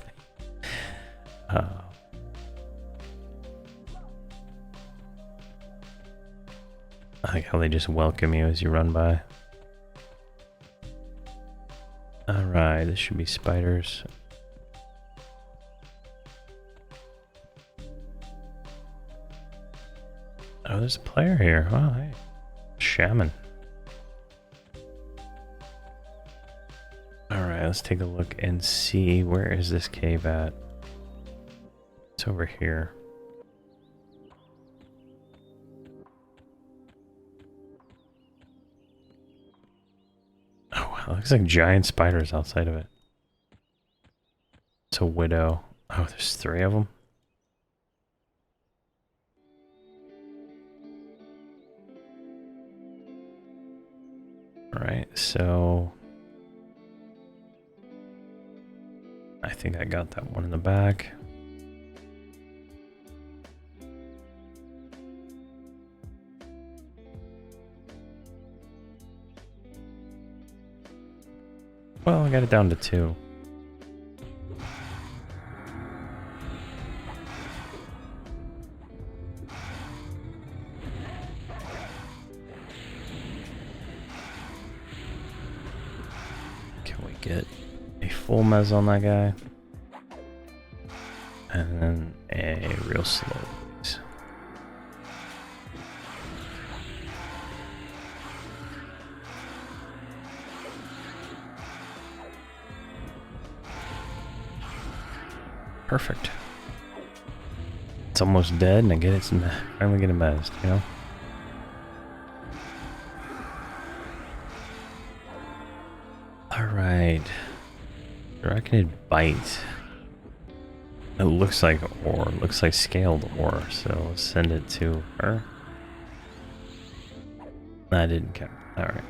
I like how they just welcome you as you run by. Alright, this should be spiders. Oh, there's a player here. Oh, hey. Shaman. Alright, let's take a look and see where is this cave at. It's over here. Oh, looks like giant spiders outside of it. It's a widow. Oh, there's 3 of them. Alright, so I think I got that one in the back. Well, I got it down to 2. Can we get a full mez on that guy? And then a real slow, please. Perfect. It's almost dead, and I get it. Finally get it mezzed, you know. All right. Arachnid bite. It looks like ore. It looks like scaled ore. So let's send it to her. I didn't count. All right.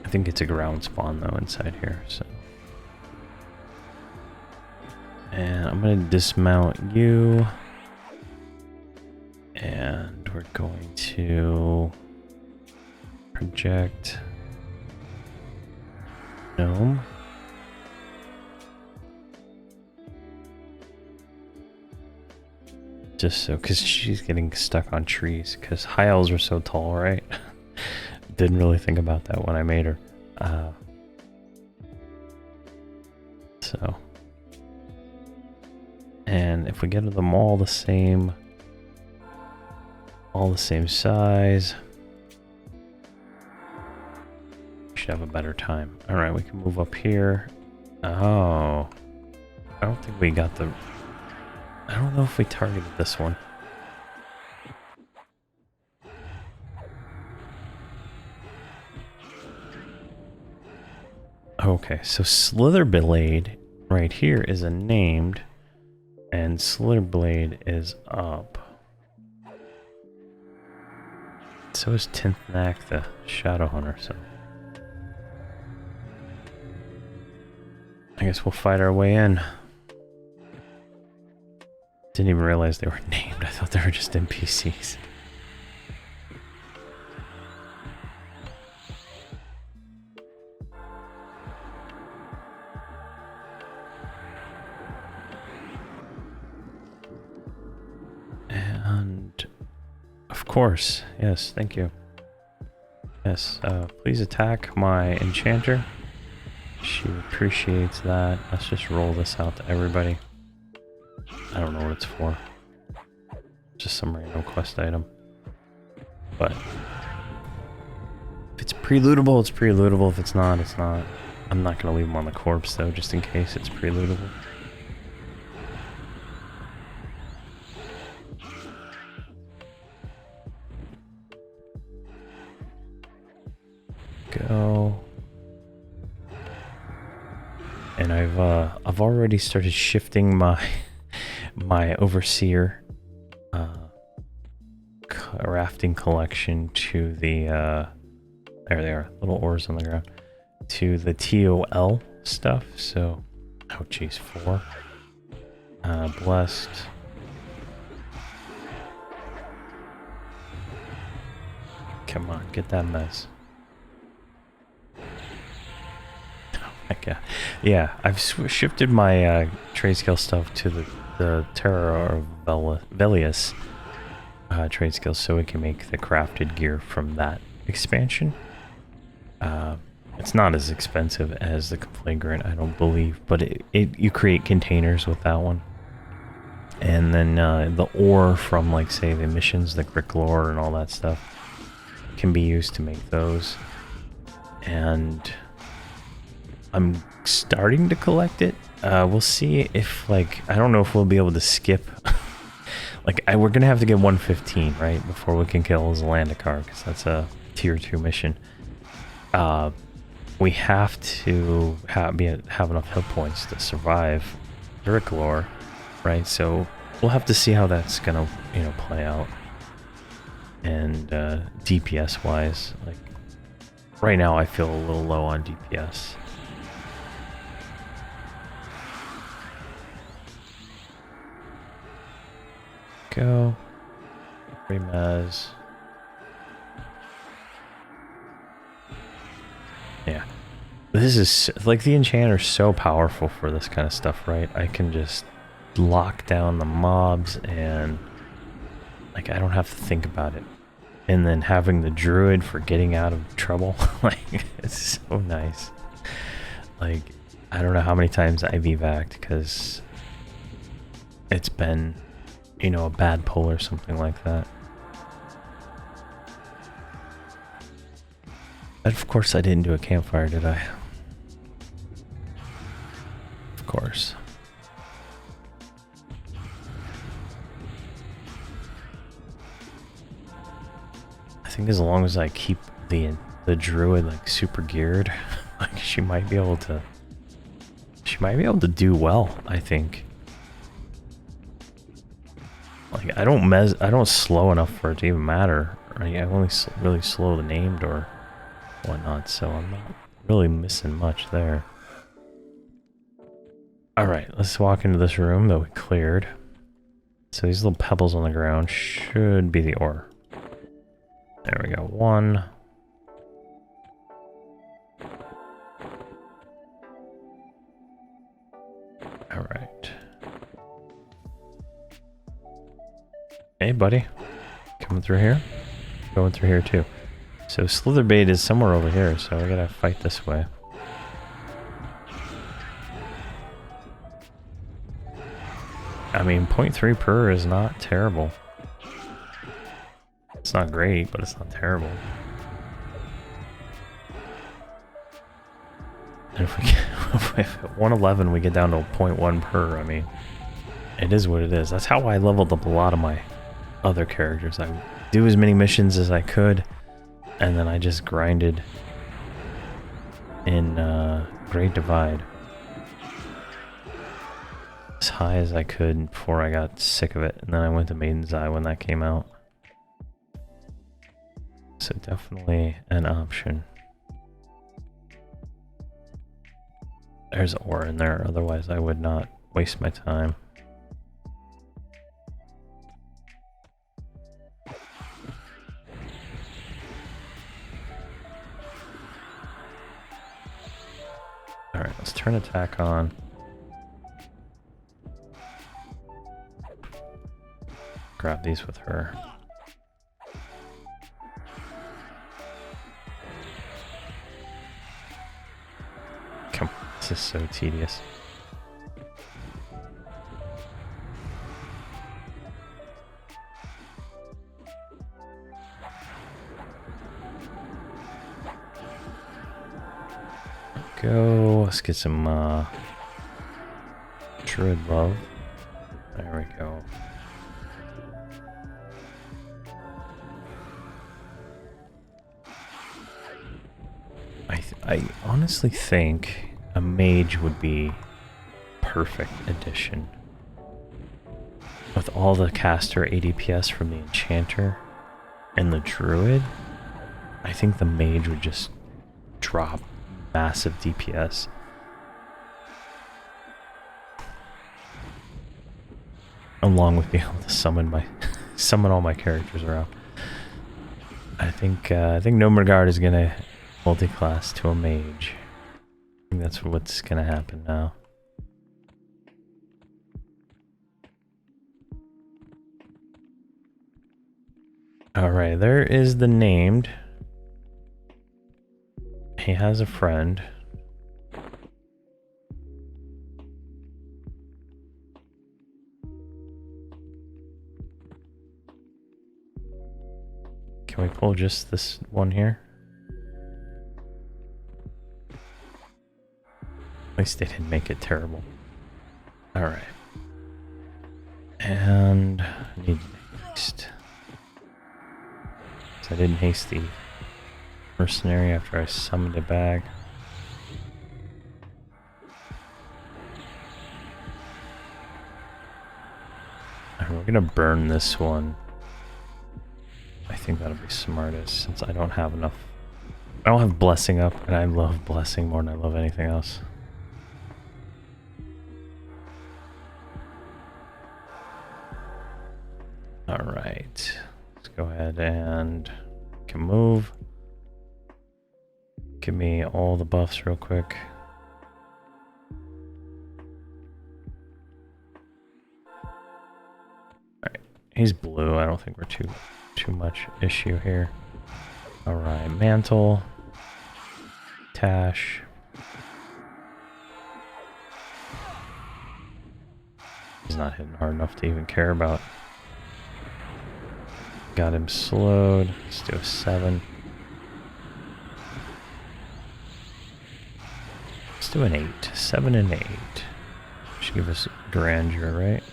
I think it's a ground spawn though inside here, so. And I'm gonna dismount you. And we're going to project gnome. Just so, because she's getting stuck on trees, because high elves are so tall, right? Didn't really think about that when I made her. So, and if we get them all the same size, we should have a better time. All right, we can move up here. Oh, I don't think we got the. I don't know if we targeted this one. Okay, so Slitherblade right here is a named, and Slitherblade is up. So is Tinthnak the Shadow Hunter, so I guess we'll fight our way in. Didn't even realize they were named. I thought they were just NPCs. And of course, yes, thank you. Yes, please attack my enchanter. She appreciates that. Let's just roll this out to everybody. I don't know what it's for. Just some random quest item. But if it's pre-lootable, it's pre-lootable. If it's not, it's not. I'm not going to leave them on the corpse, though, just in case it's pre-lootable. Go. And I've already started shifting my overseer rafting collection to the there they are, little ores on the ground, to the TOL stuff. So, oh geez, 4 blessed. Come on, get that mess. Yeah, yeah. I've shifted my trade skill stuff to the Terra or Velius trade skills, so we can make the crafted gear from that expansion. It's not as expensive as the Conflagrant, I don't believe, but you create containers with that one, and then the ore from, like, say, the missions, the Grick lore and all that stuff, can be used to make those. And I'm starting to collect it. We'll see if, like, I don't know if we'll be able to skip Like, we're gonna have to get 115, right? Before we can kill Zelandikar, because that's a tier 2 mission. We have to have enough hit points to survive Duriclor, right? So we'll have to see how that's gonna, play out. And DPS wise, like right now I feel a little low on DPS. Go. Remez. Yeah. This is, like, the enchanter's so powerful for this kind of stuff, right? I can just lock down the mobs and, like, I don't have to think about it. And then having the druid for getting out of trouble, like, it's so nice. Like, I don't know how many times I've evac'd because it's been, a bad pull or something like that. And of course I didn't do a campfire, did I? Of course. I think as long as I keep the druid like super geared, like she might be able to do well, I think. Like I don't slow enough for it to even matter. Right? I only really slow the named or whatnot, so I'm not really missing much there. Alright, let's walk into this room that we cleared. So these little pebbles on the ground should be the ore. There we go, one. Alright. Hey buddy, coming through here? Going through here too. So Slitherbait is somewhere over here, so I gotta fight this way. I mean, 0.3 per is not terrible. It's not great, but it's not terrible. And if we get, if at 111 we get down to 0.1 per, I mean, it is what it is. That's how I leveled up a lot of my other characters. I would do as many missions as I could, and then I just grinded in Great Divide as high as I could before I got sick of it, and then I went to Maiden's Eye when that came out. So definitely an option. There's ore in there, otherwise I would not waste my time. Alright, let's turn attack on. Grab these with her. Come on, this is so tedious. Go, let's get some druid love. There we go. I honestly think a mage would be perfect addition. With all the caster ADPS from the enchanter and the druid, I think the mage would just drop massive DPS. Along with being able to summon all my characters around. I think Nomergard is gonna multi-class to a mage. I think that's what's gonna happen now. Alright, there is the named. He has a friend. Can we pull just this one here? At least they didn't make it terrible. Alright. And I need haste. So I didn't haste the mercenary after I summoned it back. And we're gonna burn this one. I think that'll be smartest since I don't have enough. I don't have blessing up, and I love blessing more than I love anything else. Alright. Let's go ahead and can move. Give me all the buffs real quick. Alright. He's blue. I don't think we're too much issue here. Alright, mantle. Tash. He's not hitting hard enough to even care about. Got him slowed. Let's do a 7. Let's do an 8. 7 and 8. Should give us grandeur, right?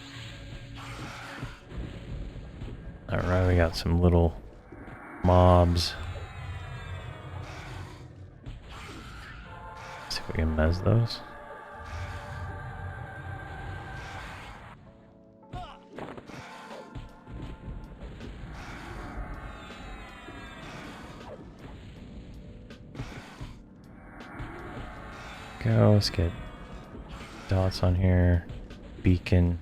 Alright, we got some little mobs. Let's see if we can mez those. Go, let's get dots on here. Beacon.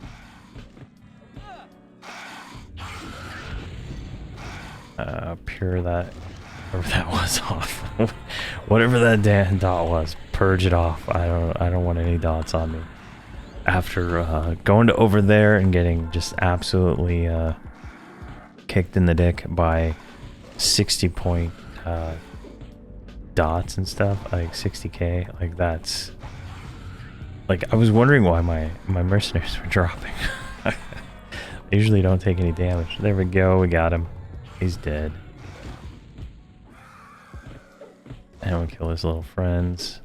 Pure that, whatever that was off. Whatever that damn dot was, purge it off. I don't want any dots on me. After going to over there and getting just absolutely kicked in the dick by 60 point dots and stuff, like 60k, like that's like I was wondering why my mercenaries were dropping. They usually don't take any damage. There we go, we got him. He's dead. And we kill his little friends.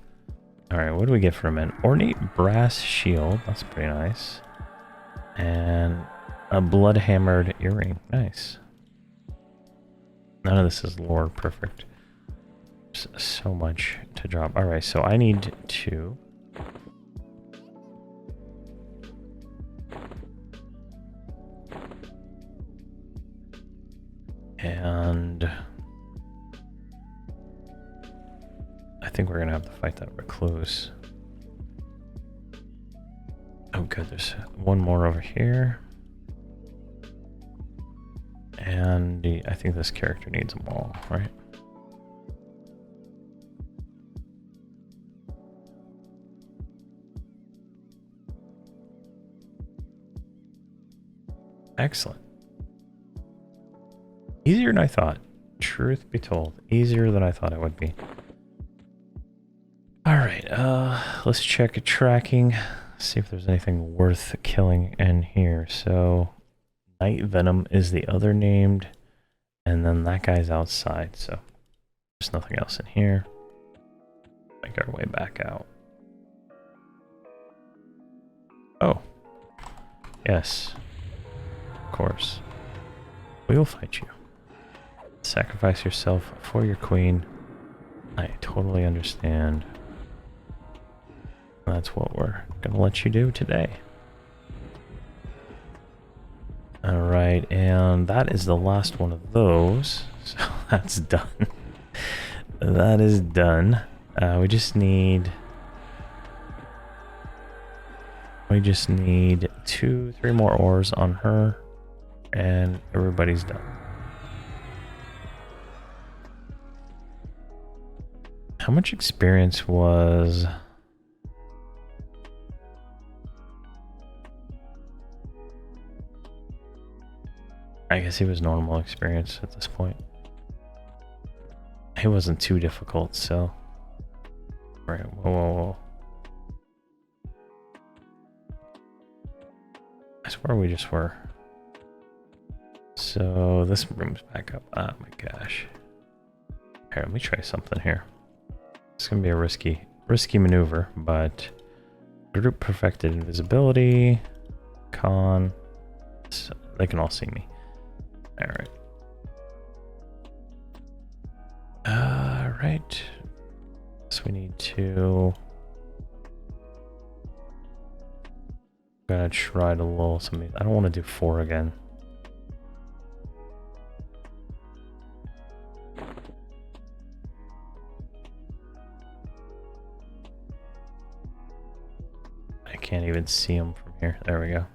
Alright, what do we get from an ornate brass shield? That's pretty nice. And a blood hammered earring. Nice. None of this is lore. Perfect. There's so much to drop. Alright, so I need to... And... I think we're gonna have to fight that recluse. Oh good, there's one more over here. And I think this character needs them all, right? Excellent. Easier than I thought. Truth be told, easier than I thought it would be. Alright, let's check tracking, see if there's anything worth killing in here. So, Night Venom is the other named, and then that guy's outside, so there's nothing else in here. Make our way back out. Oh. Yes. Of course. We will fight you. Sacrifice yourself for your queen. I totally understand. That's what we're gonna let you do today. Alright, and that is the last one of those. So that's done. That is done. We just need 3 more ores on her, and everybody's done. How much experience was... I guess he was normal experience at this point. It wasn't too difficult, so... Right, whoa. I swear we just were. So this room's back up. Oh my gosh. Here, let me try something here. It's gonna be a risky maneuver, but group perfected invisibility, con, So they can all see me. All right. Right. So we need to. I'm gonna try to lull somebody. I don't want to do 4 again. I can't even see them from here. There we go.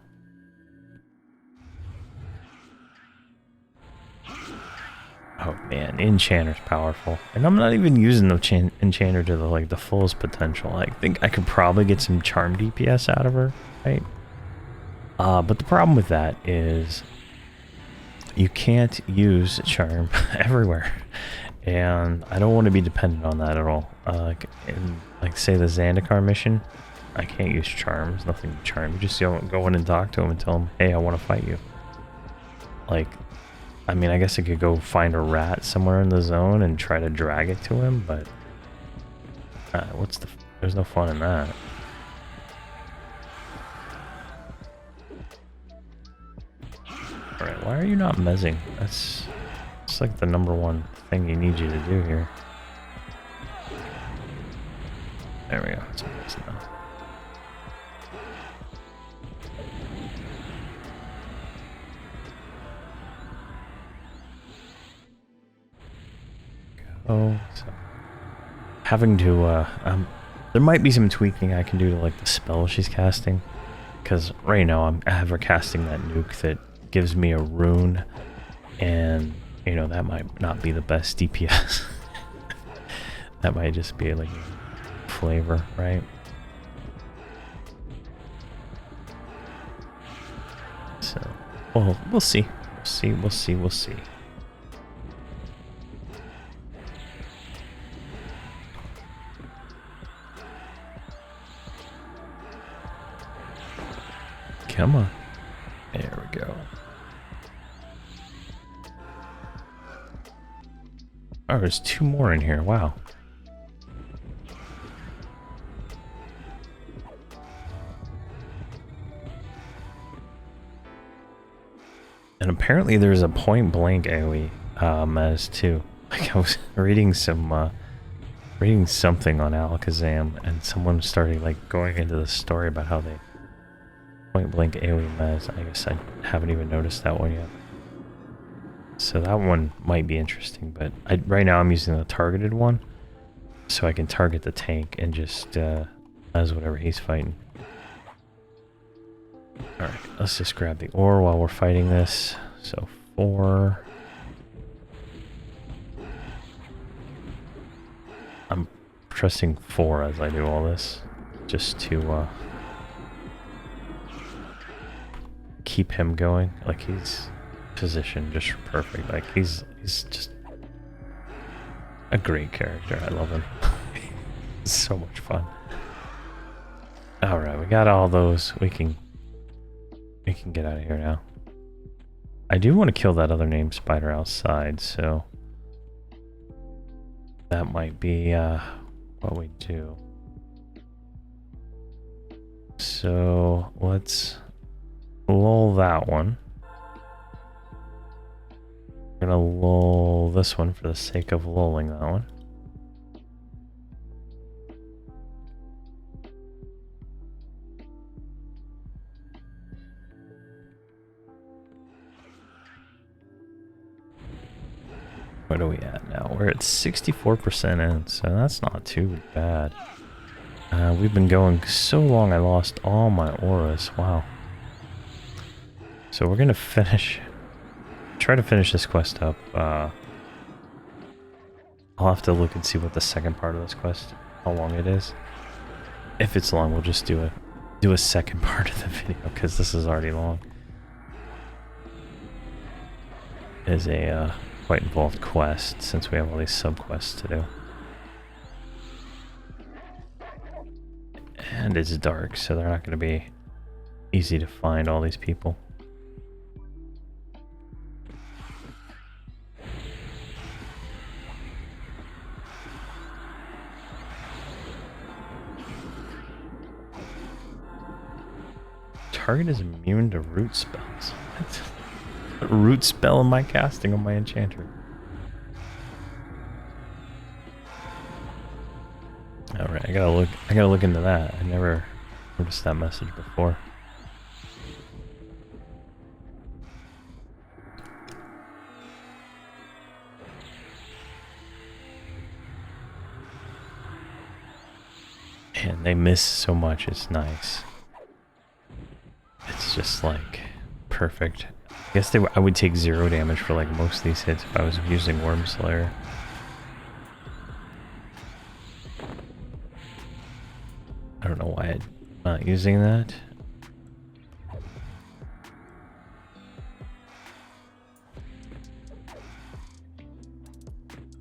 Oh man, Enchanter's powerful, and I'm not even using the Enchanter to the fullest potential. I think I could probably get some charm DPS out of her, right? But the problem with that is you can't use charm everywhere, and I don't want to be dependent on that at all. Like say the Zendikar mission, I can't use charm. There's nothing to charm. You just go in and talk to him and tell him, "Hey, I want to fight you." Like. I mean, I guess I could go find a rat somewhere in the zone and try to drag it to him, but there's no fun in that. Alright, why are you not mezzing? That's like the #1 thing you need you to do here. There we go. It's mezz now. Oh, so having to, there might be some tweaking I can do to the spell she's casting, because right now I have her casting that nuke that gives me a rune, and that might not be the best DPS. That might just be flavor, right? So, well, we'll see. We'll see. Come on. There we go. Oh, there's 2 more in here. Wow. And apparently there's a point blank AoE as too. Like I was reading something on Alakazam, and someone started going into the story about how they point blank AoE mez. I guess I haven't even noticed that one yet. So that one might be interesting, but right now I'm using the targeted one, so I can target the tank and just mez whatever he's fighting. Alright, let's just grab the ore while we're fighting this. So 4. I'm pressing 4 as I do all this, just to keep him going. He's positioned just perfect. He's just a great character. I love him. It's so much fun. All right, we got all those. We can get out of here now. I do want to kill that other named spider outside, so that might be what we do. So let's lull that one. We're gonna lull this one for the sake of lulling that one. What are we at now? We're at 64% in, so that's not too bad. We've been going so long I lost all my auras. Wow. So we're gonna try to finish this quest up. I'll have to look and see what the second part of this quest, how long it is. If it's long, we'll just do a second part of the video, because this is already long. It is a quite involved quest, since we have all these sub-quests to do. And it's dark, so they're not going to be easy to find, all these people. Target is immune to root spells. What root spell am I casting on my enchanter? Alright, I gotta look into that. I never noticed that message before. And they miss so much, it's nice. It's just like perfect. I guess I would take 0 damage for like most of these hits if I was using Worm Slayer. I don't know why I'm not using that.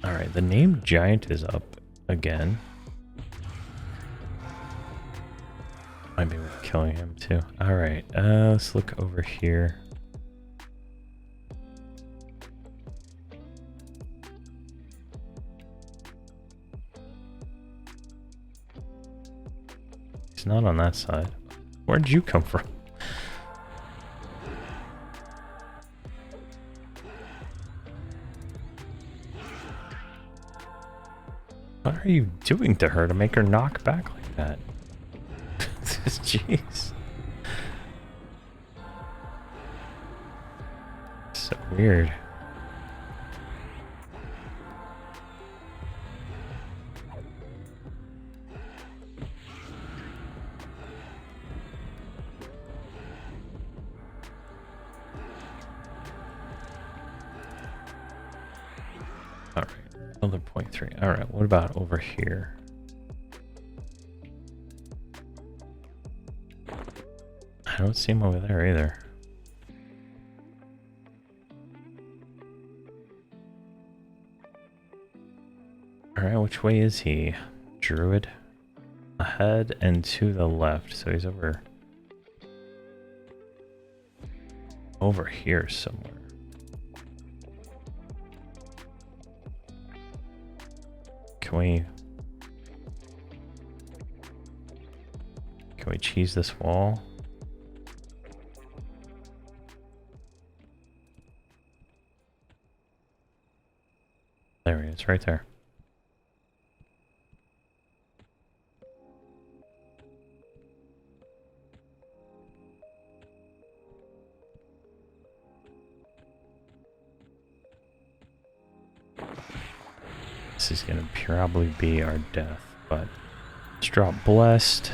Alright, the named giant is up again. Might be worth killing him too. Alright, let's look over here. He's not on that side. Where'd you come from? What are you doing to her to make her knock back like that? Jeez. So weird. Alright, another 0.3. Alright, what about over here? I don't see him over there either. Alright, which way is he? Druid? Ahead and to the left, so he's over here somewhere. Can we cheese this wall? There he is, right there. This is gonna probably be our death, but let's drop Blessed.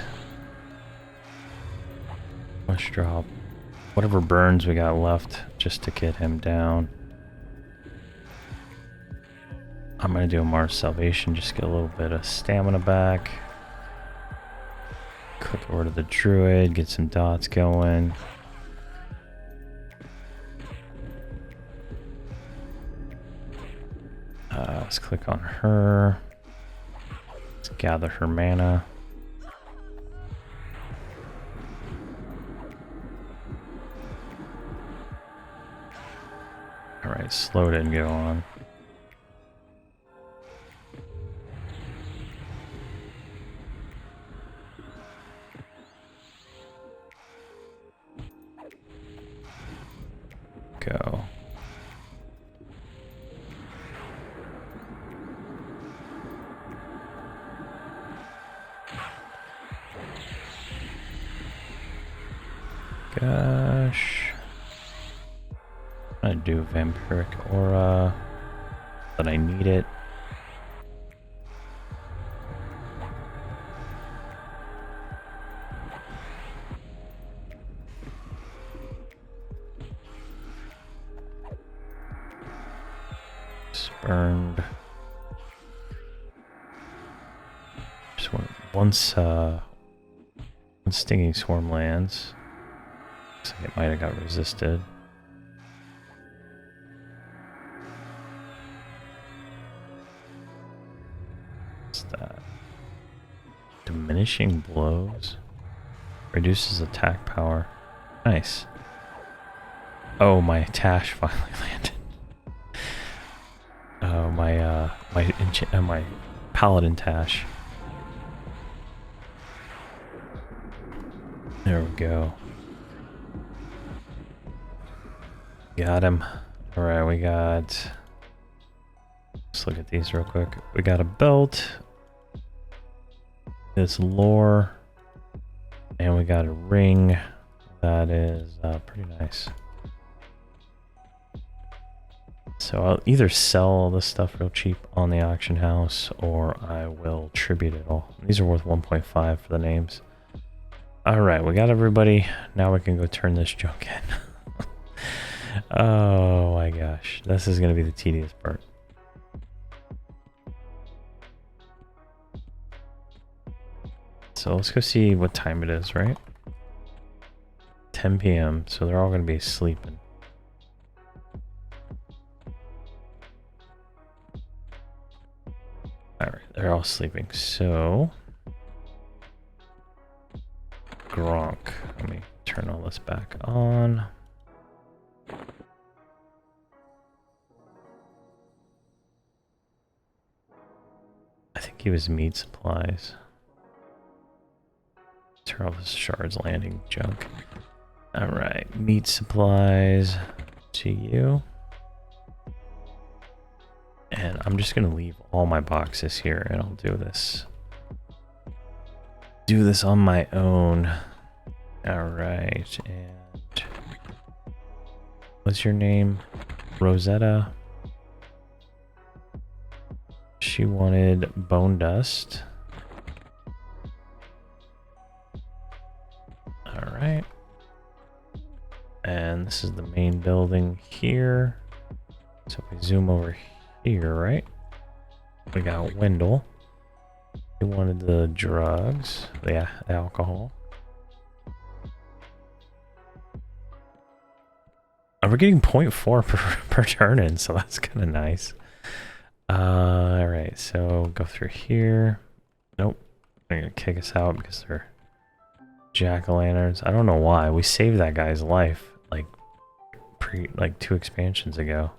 Let's drop whatever burns we got left just to get him down. I'm gonna do a Mars Salvation, just get a little bit of stamina back. Click over to the Druid, get some dots going. Let's click on her. Let's gather her mana. Alright, slow didn't go on. Go. Gosh. I'm gonna do Vampiric Aura, but I need it. Spurned. Just once Stinging Swarm lands. Looks like it might have got resisted. What's that? Diminishing Blows. Reduces attack power. Nice. Oh, my Tash finally landed. Oh, my Paladin Tash. There we go. Got him. All right, we got... Let's look at these real quick. We got a belt. This lore. And we got a ring. That is pretty nice. So I'll either sell all this stuff real cheap on the auction house, or I will tribute it all. These are worth 1.5 for the names. Alright, we got everybody. Now we can go turn this junk in. Oh my gosh. This is going to be the tedious part. So let's go see what time it is, right? 10 p.m. So they're all going to be sleeping. Alright, they're all sleeping. So... Gronk. Let me turn all this back on. I think he was meat supplies. Turn off this Shard's Landing junk. Alright, meat supplies to you. And I'm just gonna leave all my boxes here and I'll do this. Do this on my own. Alright, and what's your name? Rosetta. She wanted bone dust. Alright. And this is the main building here. So if we zoom over here, right? We got Wendell. He wanted the drugs, the alcohol. And we're getting 0.4 per turn in, so that's kind of nice. Alright, so go through here. Nope. They're gonna kick us out because they're jack-o'-lanterns. I don't know why. We saved that guy's life like 2 expansions ago.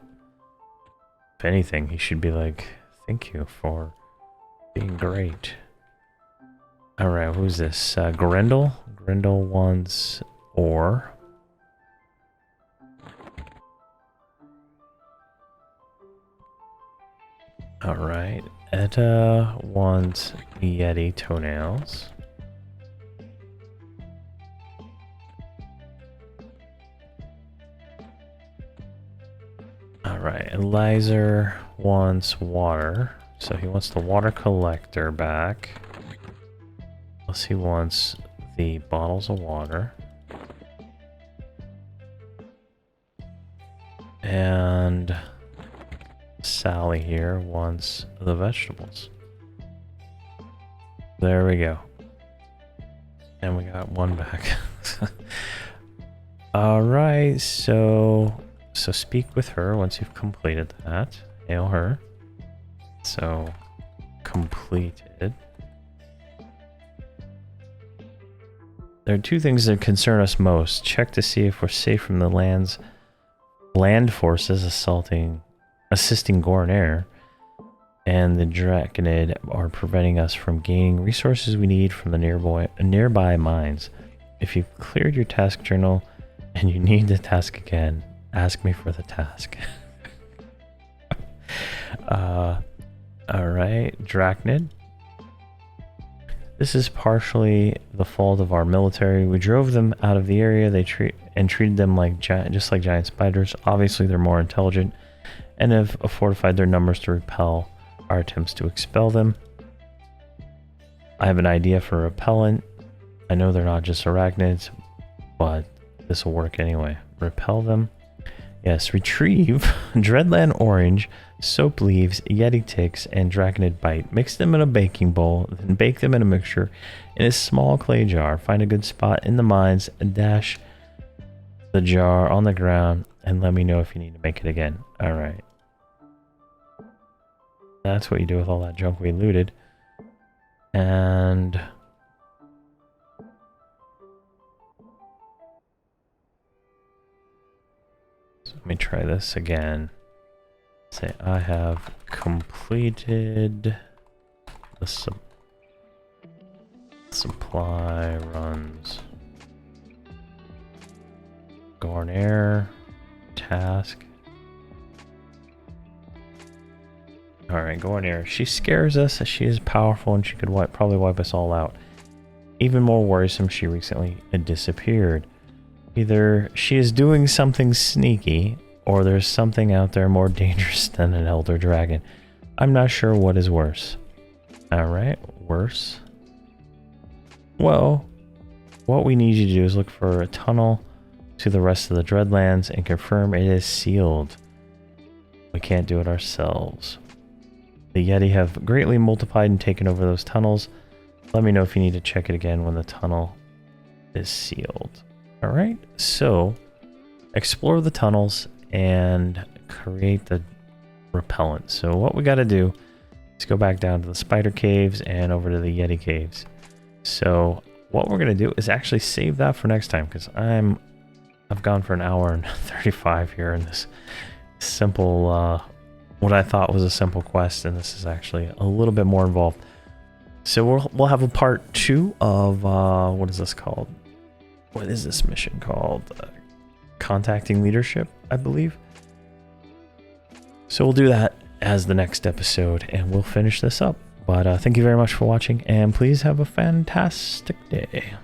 If anything, he should be like, thank you for being great. Alright, who's this? Grendel? Grendel wants ore. Alright, Etta wants Yeti toenails. Alright, Elizer wants water. So he wants the water collector back. Plus he wants the bottles of water. And Sally here wants the vegetables. There we go. And we got one back. Alright, so speak with her once you've completed that. Hail her. So, completed. There are 2 things that concern us most. Check to see if we're safe from the land forces assisting Gornair, and the Draconid are preventing us from gaining resources we need from the nearby mines. If you've cleared your task journal and you need the task again, ask me for the task. Alright, Draconid. This is partially the fault of our military. We drove them out of the area treated them like just like giant spiders. Obviously, they're more intelligent and have fortified their numbers to repel our attempts to expel them. I have an idea for a repellent. I know they're not just arachnids, but this will work anyway. Repel them. Yes, retrieve Dreadland Orange, soap leaves, Yeti ticks, and Draconid bite. Mix them in a baking bowl, then bake them in a mixture in a small clay jar. Find a good spot in the mines, and dash the jar on the ground, and let me know if you need to make it again. Alright. That's what you do with all that junk we looted. And... let me try this again. Say I have completed the supply runs. Gornair task. Alright, go in here. She scares us. She is powerful and she could probably wipe us all out. Even more worrisome, she recently disappeared. Either she is doing something sneaky, or there's something out there more dangerous than an elder dragon. I'm not sure what is worse. Alright, worse. Well, what we need you to do is look for a tunnel to the rest of the Dreadlands and confirm it is sealed. We can't do it ourselves. The Yeti have greatly multiplied and taken over those tunnels. Let me know if you need to check it again when the tunnel is sealed. Alright, so explore the tunnels and create the repellent. So what we got to do is go back down to the spider caves and over to the Yeti caves. So what we're going to do is actually save that for next time, because I've gone for an hour and 35 here in this simple what I thought was a simple quest, and this is actually a little bit more involved. So we'll have a part 2 of what is this called? What is this mission called? Contacting leadership, I believe. So we'll do that as the next episode, and we'll finish this up. But thank you very much for watching, and please have a fantastic day.